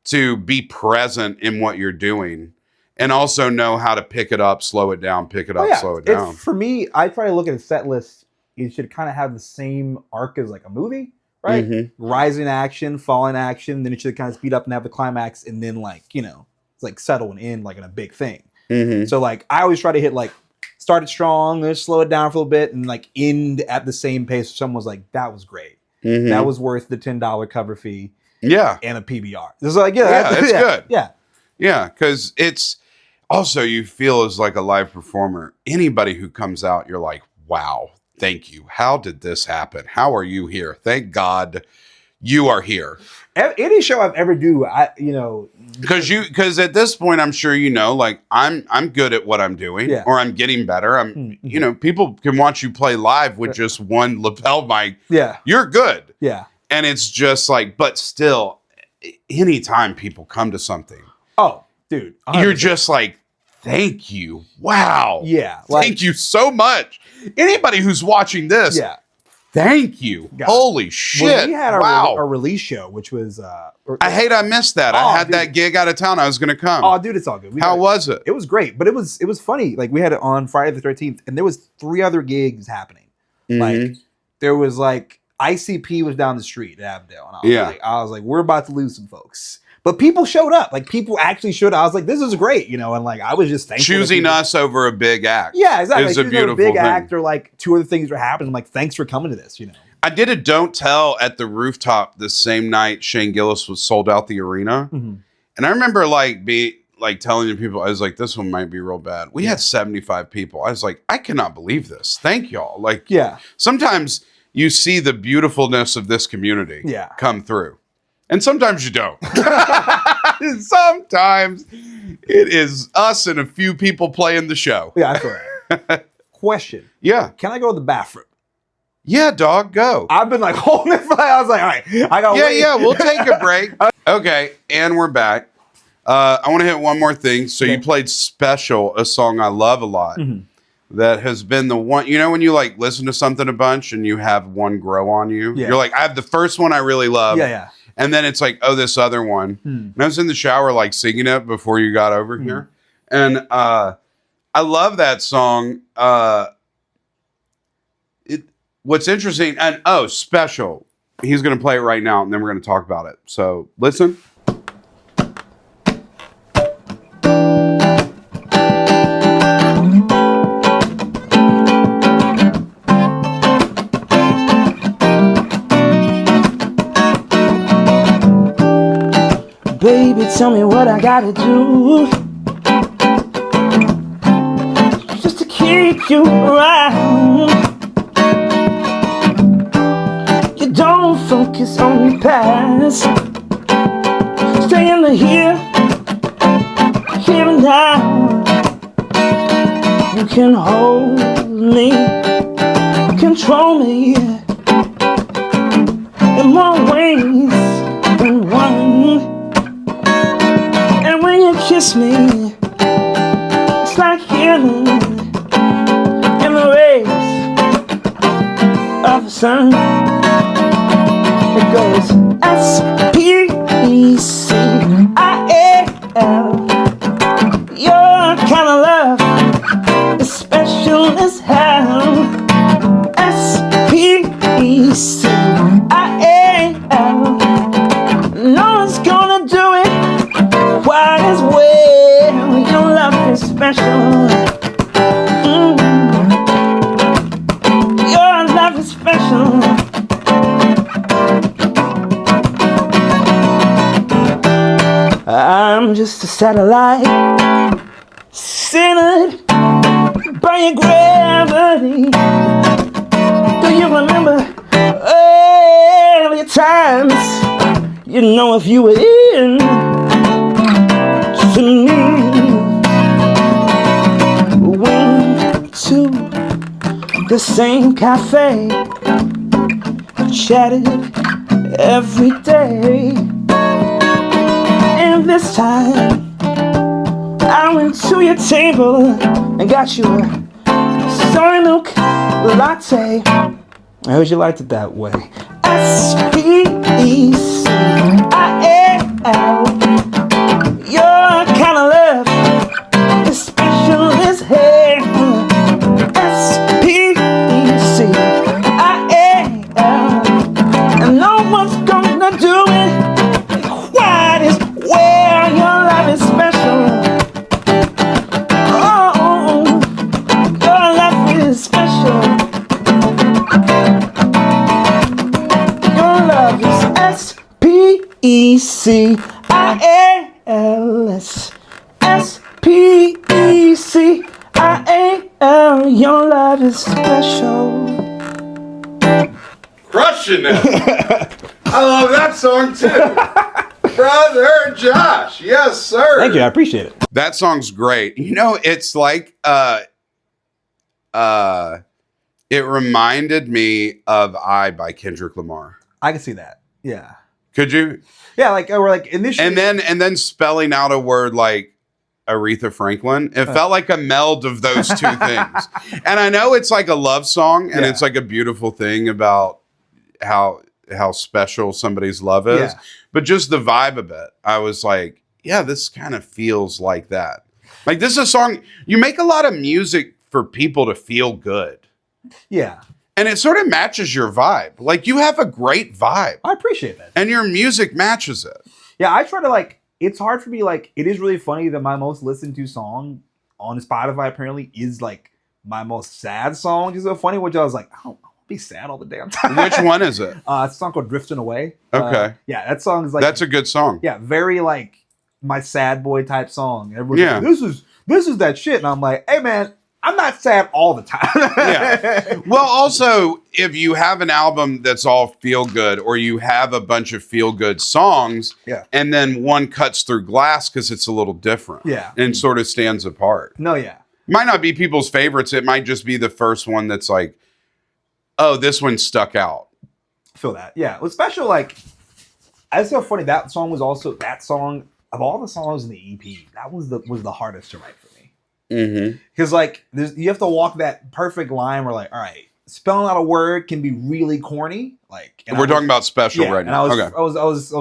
Speaker 1: to be present in what you're doing and also know how to pick it up, slow it down, pick it up, slow it down.
Speaker 3: For me, I try to look at a set list. It should kind of have the same arc as like a movie, right?
Speaker 1: Mm-hmm.
Speaker 3: Rising action, falling action, then it should kind of speed up and have the climax, and then like, you know, it's like settle and end like in a big thing.
Speaker 1: Mm-hmm.
Speaker 3: So like I always try to hit like start it strong, then slow it down for a little bit, and like end at the same pace. Someone was like, "That was great.
Speaker 1: Mm-hmm.
Speaker 3: That was worth the $10 cover fee."
Speaker 1: Yeah,
Speaker 3: and a PBR. It's like
Speaker 1: it's good.
Speaker 3: Yeah,
Speaker 1: because it's also you feel as like a live performer. Anybody who comes out, you're like, "Wow, thank you. How did this happen? How are you here? Thank God you are here."
Speaker 3: Any show I've ever do,
Speaker 1: because at this point I'm sure you know, like I'm good at what I'm doing, or I'm getting better. You know, people can watch you play live with just one lapel mic.
Speaker 3: Yeah,
Speaker 1: you're good.
Speaker 3: Yeah,
Speaker 1: and it's just like, but still, anytime people come to something,
Speaker 3: oh, dude, 100%.
Speaker 1: You're just like, thank you, wow,
Speaker 3: yeah,
Speaker 1: thank you so much. Anybody who's watching this, thank you. Holy shit.
Speaker 3: Well, we had our release show, which was...
Speaker 1: I missed that. I had that gig out of town. I was going to come.
Speaker 3: Oh, dude, it's all good.
Speaker 1: How was it?
Speaker 3: It was great, but it was funny. Like, we had it on Friday the 13th, and there was 3 other gigs happening.
Speaker 1: Mm-hmm.
Speaker 3: Like, there was, like, ICP was down the street at Avondale, and I was like, we're about to lose some folks. But people showed up. Like, people actually showed up. I was like, this is great, you know? And, like, I was just thankful.
Speaker 1: Choosing us over a big act.
Speaker 3: Yeah, exactly.
Speaker 1: Is
Speaker 3: like,
Speaker 1: a beautiful
Speaker 3: big
Speaker 1: thing.
Speaker 3: act, or, like, 2 other things were happening. I'm like, thanks for coming to this, you know?
Speaker 1: I did a Don't Tell at the rooftop the same night Shane Gillis was sold out the arena. Mm-hmm. And I remember, like, telling the people, I was like, this one might be real bad. We had 75 people. I was like, I cannot believe this. Thank y'all. Like, sometimes you see the beautifulness of this community come through. And sometimes you don't. Sometimes it is us and a few people playing the show.
Speaker 3: Yeah, I feel that. Question.
Speaker 1: Yeah.
Speaker 3: Can I go to the bathroom?
Speaker 1: Yeah, dog, go.
Speaker 3: I've been like holding it. I was like, all right, I got.
Speaker 1: Yeah, we'll take a break. Okay, and we're back. I want to hit one more thing. So you played Special, a song I love a lot. Mm-hmm. That has been the one, you know, when you like listen to something a bunch and you have one grow on you. Yeah. You're like, I have the first one I really love.
Speaker 3: Yeah.
Speaker 1: And then it's like, oh, this other one. And I was in the shower like singing it before you got over here. And I love that song. What's interesting, and Special. He's going to play it right now, and then we're going to talk about it. So listen.
Speaker 2: Baby, tell me what I gotta do just to keep you around. You don't focus on the past. Stay in the here and now. You can hold me, control me in more ways than one. And when you kiss me, it's like healing in the rays of the sun. It goes S-P-E-C-I-A-L. Your kind of love is special as hell. S-P-E-C-I-A-L. No one's gonna do it quite as well. Your love is special. Your love is special. I'm just a satellite centered by your gravity. Do you remember earlier times? You know, if you were in to me, we went to the same cafe, chatted every day. And this time I went to your table and got you a soy milk latte. I heard you liked it that way. S-P-E-C-I-A-L. Your kind of love is special as hell. S-P-E-C-I-A-L. And no one's gonna do it quite as well. Your love is special. Oh, your love is special. Your love is S-P-E-C-I-A-L. S-P-E-C-I-A-L. Your love is special.
Speaker 1: Crushing it. I love that song too. Brother Josh. Yes, sir.
Speaker 3: Thank you. I appreciate it.
Speaker 1: That song's great. You know, it's like it reminded me of I by Kendrick Lamar.
Speaker 3: I can see that. Yeah.
Speaker 1: Could you?
Speaker 3: Yeah, like or like initially
Speaker 1: And then spelling out a word like Aretha Franklin. It felt like a meld of those two things. And I know it's like a love song and it's like a beautiful thing about how special somebody's love is.
Speaker 3: Yeah.
Speaker 1: But just the vibe of it, I was like, yeah, this kind of feels like that. Like this is a song, you make a lot of music for people to feel good.
Speaker 3: Yeah.
Speaker 1: And it sort of matches your vibe. Like you have a great vibe.
Speaker 3: I appreciate that.
Speaker 1: And your music matches it.
Speaker 3: Yeah, I try to like, it's hard for me, like, it is really funny that my most listened to song on Spotify apparently is like my most sad song. It's so funny, which I was like, I don't be sad all the damn time.
Speaker 1: Which one is it?
Speaker 3: It's a song called Drifting Away.
Speaker 1: Okay.
Speaker 3: Yeah, that song is like,
Speaker 1: that's a good song.
Speaker 3: yeah, very like my sad boy type song. Everyone's
Speaker 1: Yeah.
Speaker 3: like, this is that shit. And I'm like, hey man, I'm not sad all the time.
Speaker 1: Yeah. Well, also, if you have an album that's all feel good, or you have a bunch of feel good songs, and then one cuts through glass because it's a little different, and sort of stands apart.
Speaker 3: No, yeah.
Speaker 1: Might not be people's favorites. It might just be the first one that's like, oh, this one stuck out.
Speaker 3: Feel that, yeah. Well, special like, it's so funny. That song was also that song of all the songs in the EP. That was the hardest to write for me. Because like you have to walk that perfect line where like, all right, spelling out a word can be really corny. Like
Speaker 1: we're talking about special right now.
Speaker 3: I was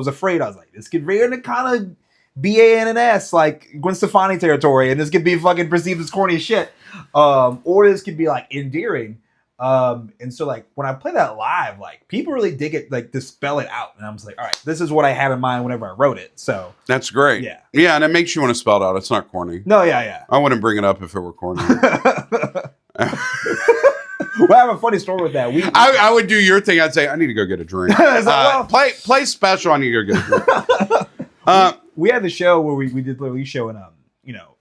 Speaker 3: afraid. I was like, this could veer into kind of BANNS like Gwen Stefani territory, and this could be fucking perceived as corny as shit, or this could be like endearing. And so like when I play that live, like people really dig it, like to spell it out, and I'm just like, all right, this is what I had in mind whenever I wrote it. So
Speaker 1: that's great. Yeah, and it makes you want to spell it out. It's not corny.
Speaker 3: No, yeah.
Speaker 1: I wouldn't bring it up if it were corny.
Speaker 3: Well, I have a funny story with that.
Speaker 1: I would do your thing. I'd say, I need to go get a drink. Play special. I need to go get a drink.
Speaker 3: We had the show where we did the release show, and you know,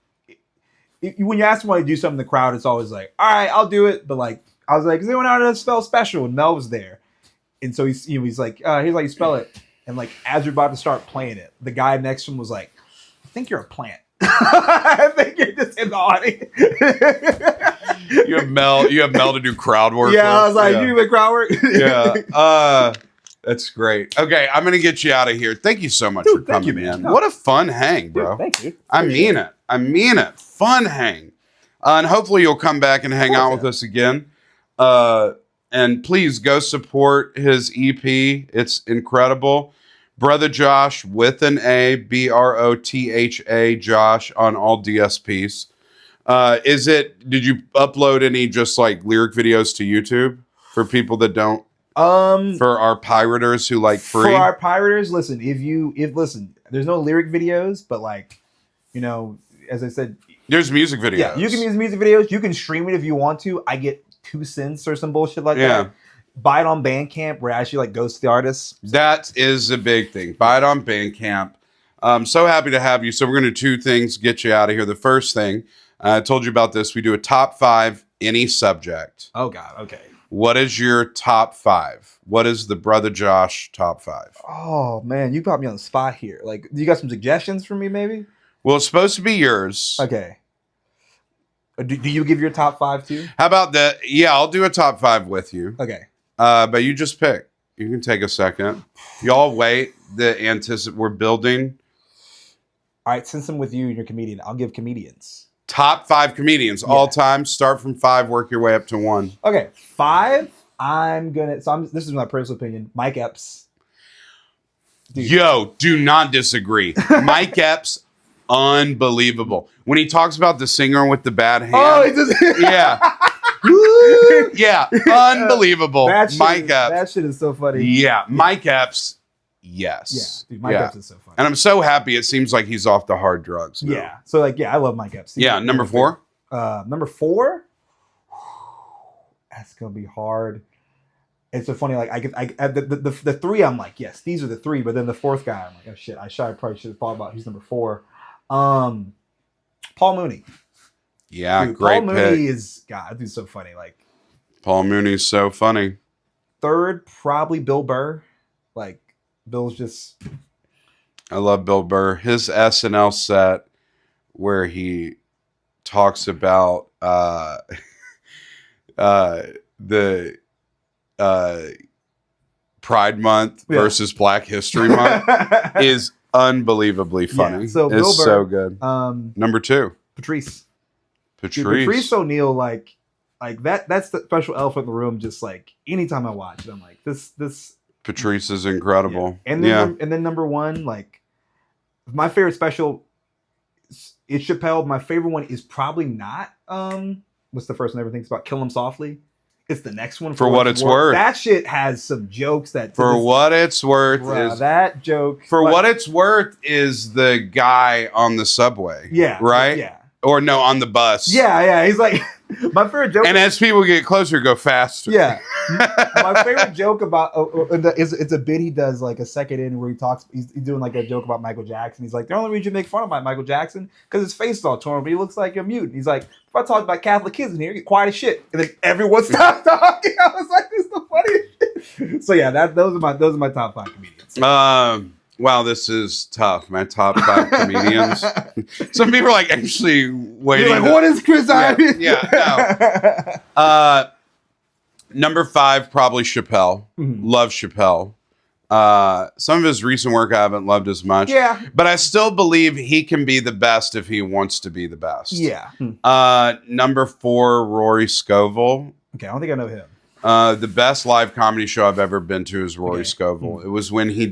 Speaker 3: when you ask somebody to do something in the crowd, it's always like, all right, I'll do it. But like, I was like, is anyone out to spell special? And Mel was there, and so he's like, here's how you spell it. And like, as you're about to start playing it, the guy next to him was like, I think you're a plant. I think you're just in the audience.
Speaker 1: You have Mel to do crowd work.
Speaker 3: Yeah, I was like, you do crowd work.
Speaker 1: Yeah. That's great. Okay, I'm gonna get you out of here. Thank you so much for coming, man.
Speaker 3: No.
Speaker 1: What a fun hang, bro.
Speaker 3: Dude, thank you.
Speaker 1: I mean it. Fun hang. And hopefully you'll come back and hang out with us again. And please go support his EP. It's incredible. Brotha Josh with an A, Brotha Josh on all DSPs. Did you upload any just like lyric videos to YouTube for people that don't? For our pirators who like free.
Speaker 3: For our pirators, listen, listen, there's no lyric videos, but like, you know, as I said,
Speaker 1: there's music videos.
Speaker 3: Yeah, you can use music videos. You can stream it if you want to. I get 2 cents or some bullshit like that. Buy it on Bandcamp where it actually like goes to the artists.
Speaker 1: That is a big thing. Buy it on Bandcamp. I'm so happy to have you. So we're going to do 2 things, get you out of here. The first thing, I told you about this. We do a top 5, any subject.
Speaker 3: Oh God. Okay.
Speaker 1: What is your top 5? What is the Brotha Josh top 5?
Speaker 3: Oh man, you got me on the spot here. Like, you got some suggestions for me, maybe?
Speaker 1: Well, it's supposed to be yours.
Speaker 3: Okay. Do you give your top 5 too?
Speaker 1: How about that? Yeah, I'll do a top 5 with you.
Speaker 3: Okay.
Speaker 1: But you just pick. You can take a second. Y'all wait. We're building.
Speaker 3: All right, since I'm with you and you're a comedian, I'll give comedians.
Speaker 1: Top 5 comedians all time. Start from 5, work your way up to 1.
Speaker 3: Okay, 5. This is my personal opinion. Mike Epps. Dude.
Speaker 1: Yo, do not disagree. Mike Epps, unbelievable. When he talks about the singer with the bad hand.
Speaker 3: Oh, he just
Speaker 1: yeah. Yeah, unbelievable. Epps.
Speaker 3: That shit is so funny.
Speaker 1: Yeah, Mike Epps. Yes.
Speaker 3: Yeah, dude, Mike Epps is so funny.
Speaker 1: And I'm so happy. It seems like he's off the hard drugs now.
Speaker 3: Yeah. So I love Mike Epps.
Speaker 1: Number 4.
Speaker 3: Number 4. That's gonna be hard. It's so funny. Like the 3, I'm like, yes, these are the 3. But then the 4th guy, I'm like, oh shit, I probably should have thought about who's number 4. Paul Mooney.
Speaker 1: Yeah,
Speaker 3: dude,
Speaker 1: great
Speaker 3: Paul
Speaker 1: pick.
Speaker 3: Mooney is God. Dude's so funny. Like
Speaker 1: Paul Mooney's so funny.
Speaker 3: 3rd, probably Bill Burr. Like Bill's just.
Speaker 1: I love Bill Burr. His SNL set where he talks about the Pride Month versus Black History Month is unbelievably funny.
Speaker 3: Yeah, so Bill
Speaker 1: it's
Speaker 3: Burr,
Speaker 1: so good. Number 2.
Speaker 3: Patrice.
Speaker 1: Dude,
Speaker 3: Patrice O'Neal, like that's the special elephant in the room. Just like anytime I watch it, I'm like, this
Speaker 1: Patrice is incredible.
Speaker 3: Yeah. And then number 1, like my favorite special is Chappelle. My favorite one is probably not what's the first one everyone thinks about? Kill 'Em Softly. It's the next one.
Speaker 1: For what it's worth.
Speaker 3: That shit has some jokes that.
Speaker 1: For what it's worth is
Speaker 3: that joke.
Speaker 1: For what it's worth is the guy on the subway.
Speaker 3: Yeah.
Speaker 1: Right?
Speaker 3: Yeah.
Speaker 1: Or no, on the bus.
Speaker 3: Yeah. He's like, my favorite joke.
Speaker 1: And as people get closer, go faster.
Speaker 3: Yeah. My favorite joke about it's a bit he does like a second in where he's doing like a joke about Michael Jackson. He's like, the only reason you make fun of Michael Jackson because his face is all torn, but he looks like a mutant. He's like, if I talk about Catholic kids in here, you get quiet as shit, and then everyone stopped talking. I was like, this is the funniest shit. So yeah, those are my top 5 comedians.
Speaker 1: Wow, this is tough. My top 5 comedians. Some people are like actually waiting.
Speaker 3: You're like, what is Chris Ivey?
Speaker 1: Yeah, no. Number 5, probably Chappelle.
Speaker 3: Mm-hmm.
Speaker 1: Love Chappelle. Some of his recent work I haven't loved as much.
Speaker 3: Yeah.
Speaker 1: But I still believe he can be the best if he wants to be the best.
Speaker 3: Yeah.
Speaker 1: Number 4, Rory Scovel.
Speaker 3: Okay, I don't think I know him.
Speaker 1: The best live comedy show I've ever been to is Rory Scovel. It was when he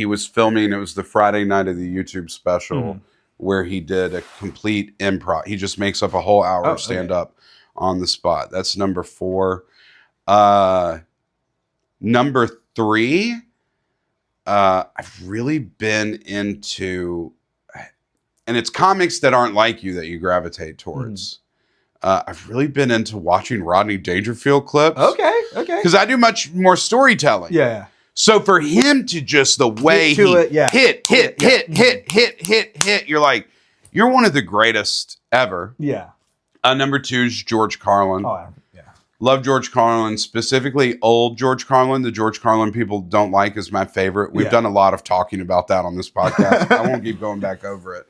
Speaker 1: was filming, it was the Friday night of the YouTube special where he did a complete improv. He just makes up a whole hour of stand up on the spot. That's number 4. Number 3, I've really been into, and it's comics that aren't like you that you gravitate towards. I've really been into watching Rodney Dangerfield clips.
Speaker 3: Okay.
Speaker 1: Because I do much more storytelling.
Speaker 3: Yeah.
Speaker 1: So for him to just the way he hit, you're like, you're one of the greatest ever.
Speaker 3: Yeah.
Speaker 1: Number 2 is George Carlin.
Speaker 3: Oh, yeah.
Speaker 1: Love George Carlin, specifically old George Carlin. The George Carlin people don't like is my favorite. We've done a lot of talking about that on this podcast. I won't keep going back over it.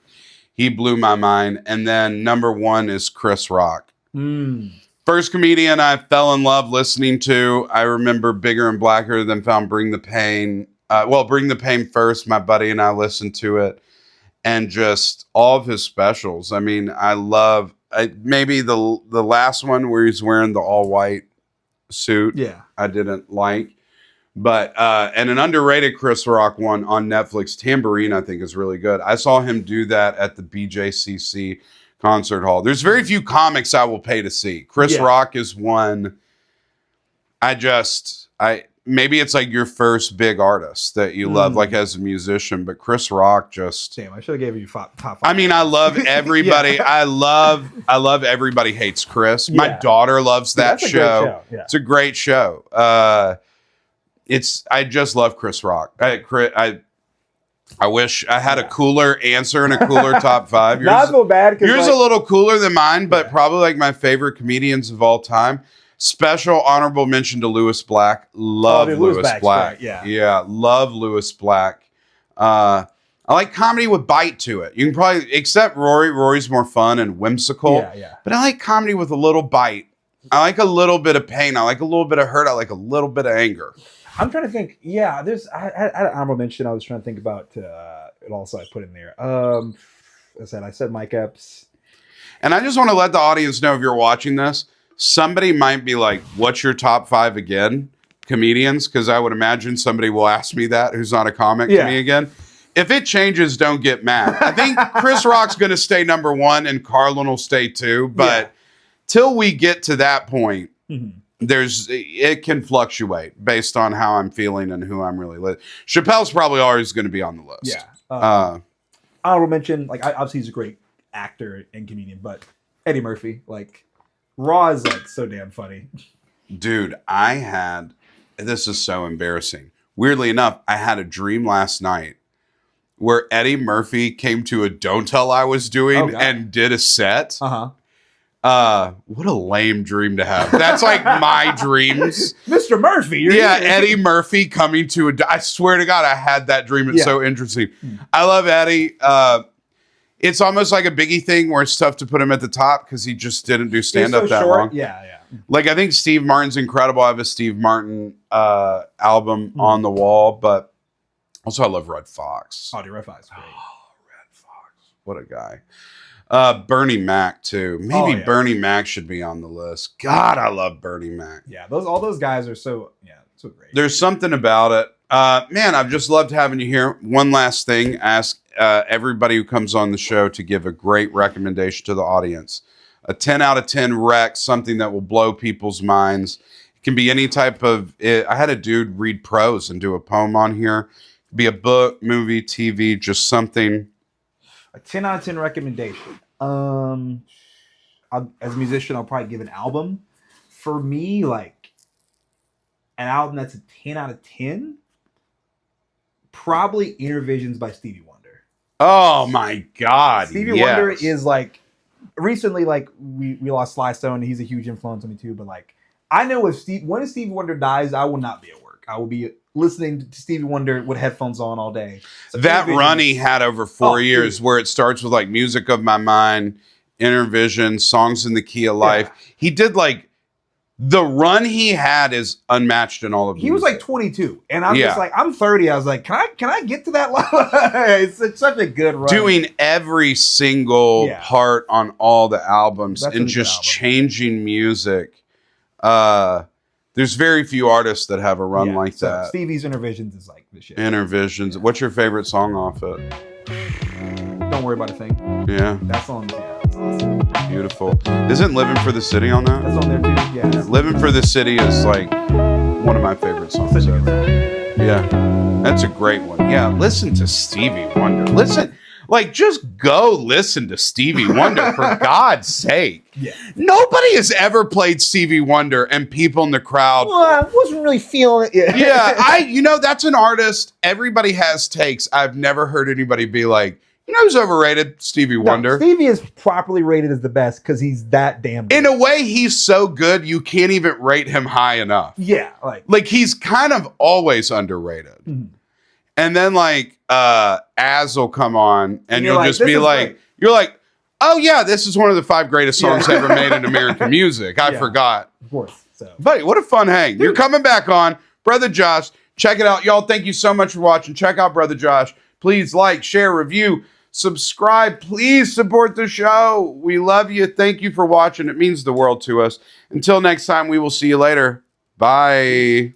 Speaker 1: He blew my mind. And then number 1 is Chris Rock. First comedian I fell in love listening to. I remember Bigger and Blacker Than Found Bring the Pain. Bring the Pain first. My buddy and I listened to it. And just all of his specials. I mean, I love maybe the last one where he's wearing the all white suit. Yeah. I didn't like. But and an underrated Chris Rock one on Netflix, Tambourine, I think is really good. I saw him do that at the BJCC concert hall. There's very few comics I will pay to see. Chris Rock is one. Maybe it's like your first big artist that you love, like as a musician. But Chris Rock just.
Speaker 3: Damn, I should have gave you top 5.
Speaker 1: I mean, I love everybody. I love Everybody Hates Chris. My daughter loves that show. It's a great show. I just love Chris Rock. I wish I had a cooler answer and a cooler top 5.
Speaker 3: Not so bad.
Speaker 1: Yours a little cooler than mine, but probably like my favorite comedians of all time. Special honorable mention to Lewis Black. Love Lewis Black. Yeah, love Lewis Black. I like comedy with bite to it. You can probably, except Rory. Rory's more fun and whimsical. But I like comedy with a little bite. I like a little bit of pain. I like a little bit of hurt. I like a little bit of anger.
Speaker 3: I'm trying to think. Yeah, I had an honorable mention. I was trying to think about What else I put in there? I said Mike Epps.
Speaker 1: And I just want to let the audience know, if you're watching this, somebody might be like, what's your top 5 again? Comedians? Because I would imagine somebody will ask me that who's not a comic to me again. If it changes, don't get mad. I think Chris Rock's going to stay number 1 and Carlin will stay 2. But till we get to that point, it can fluctuate based on how I'm feeling and who I'm really with. Chappelle's probably always going to be on the list.
Speaker 3: Yeah. Honorable mention, like obviously he's a great actor and comedian, but Eddie Murphy, like Raw is like so damn funny.
Speaker 1: Dude, this is so embarrassing. Weirdly enough, I had a dream last night where Eddie Murphy came to a Don't Tell I was doing and did a set. What a lame dream to have. That's like my dreams.
Speaker 3: Mr. Murphy.
Speaker 1: Eddie Murphy coming to I swear to God, I had that dream. It's so interesting. I love Eddie. It's almost like a Biggie thing where it's tough to put him at the top because he just didn't do stand-up that long.
Speaker 3: Yeah.
Speaker 1: Like, I think Steve Martin's incredible. I have a Steve Martin album on the wall, but also I love Red Fox.
Speaker 3: Oh, dude, Red Fox. Great.
Speaker 1: Oh, Red Fox. What a guy. Bernie Mac, too. Maybe Bernie Mac should be on the list. God, I love Bernie Mac.
Speaker 3: Yeah, all those guys are so great.
Speaker 1: There's something about it. Man, I've just loved having you here. One last thing. Ask everybody who comes on the show to give a great recommendation to the audience. A 10 out of 10 rec, something that will blow people's minds. It can be any type of... I had a dude read prose and do a poem on here. It could be a book, movie, TV, just something...
Speaker 3: A 10 out of 10 recommendation. As a musician, I'll probably give an album. For me, like an album that's a 10 out of 10, probably Inner Visions by Stevie Wonder.
Speaker 1: Oh my God.
Speaker 3: Stevie Wonder is like, recently, like we lost Sly Stone. He's a huge influence on me too. But like, I know when Stevie Wonder dies, I will not be at work. I will be listening to Stevie Wonder with headphones on all day. So
Speaker 1: that run he had over 4 years, where it starts with like Music of My Mind, Inner Vision, Songs in the Key of Life. He did like, the run he had is unmatched in all of
Speaker 3: He was like 22, and I'm just like, I'm 30. I was like, can I get to that level? It's such a good run.
Speaker 1: Doing every single part on all the albums and just changing music. There's very few artists that have a run like that.
Speaker 3: Stevie's Inner Visions is like the shit.
Speaker 1: Inner Visions. What's your favorite song off it?
Speaker 3: Don't Worry About a Thing.
Speaker 1: Yeah.
Speaker 3: That song's awesome.
Speaker 1: Beautiful. Isn't Living for the City on that?
Speaker 3: That's on there too. Yeah.
Speaker 1: Living for the City is like one of my favorite songs ever. Yeah. That's a great one. Yeah. Listen to Stevie Wonder. Listen. Like, just go listen to Stevie Wonder, for God's sake.
Speaker 3: Yeah.
Speaker 1: Nobody has ever played Stevie Wonder and people in the crowd.
Speaker 3: Well, I wasn't really feeling it.
Speaker 1: Yeah, that's an artist. Everybody has takes. I've never heard anybody be like, who's overrated? Stevie Wonder.
Speaker 3: Stevie is properly rated as the best because he's that damn good.
Speaker 1: In a way, he's so good, you can't even rate him high enough.
Speaker 3: Yeah.
Speaker 1: Like he's kind of always underrated. Mm-hmm. And then like Az will come on and you'll just be like, you're like, oh yeah, this is one of the 5 greatest songs ever made in American music. I forgot.
Speaker 3: Of course. So.
Speaker 1: Buddy, what a fun hang. Dude. You're coming back on. Brotha Josh. Check it out. Y'all, thank you so much for watching. Check out Brotha Josh. Please like, share, review, subscribe. Please support the show. We love you. Thank you for watching. It means the world to us. Until next time, we will see you later. Bye.